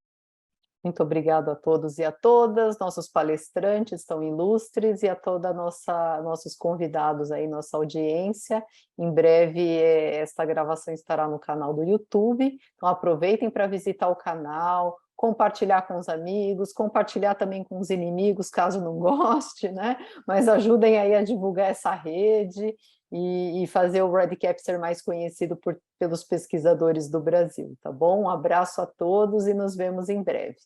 D: Muito obrigado a todos e a todas, nossos palestrantes tão ilustres e a toda nossos convidados aí, nossa audiência. Em breve esta gravação estará no canal do YouTube, então aproveitem para visitar o canal, compartilhar com os amigos, compartilhar também com os inimigos, caso não goste, né? Mas ajudem aí a divulgar essa rede e fazer o REDCap ser mais conhecido pelos pesquisadores do Brasil, tá bom? Um abraço a todos e nos vemos em breve.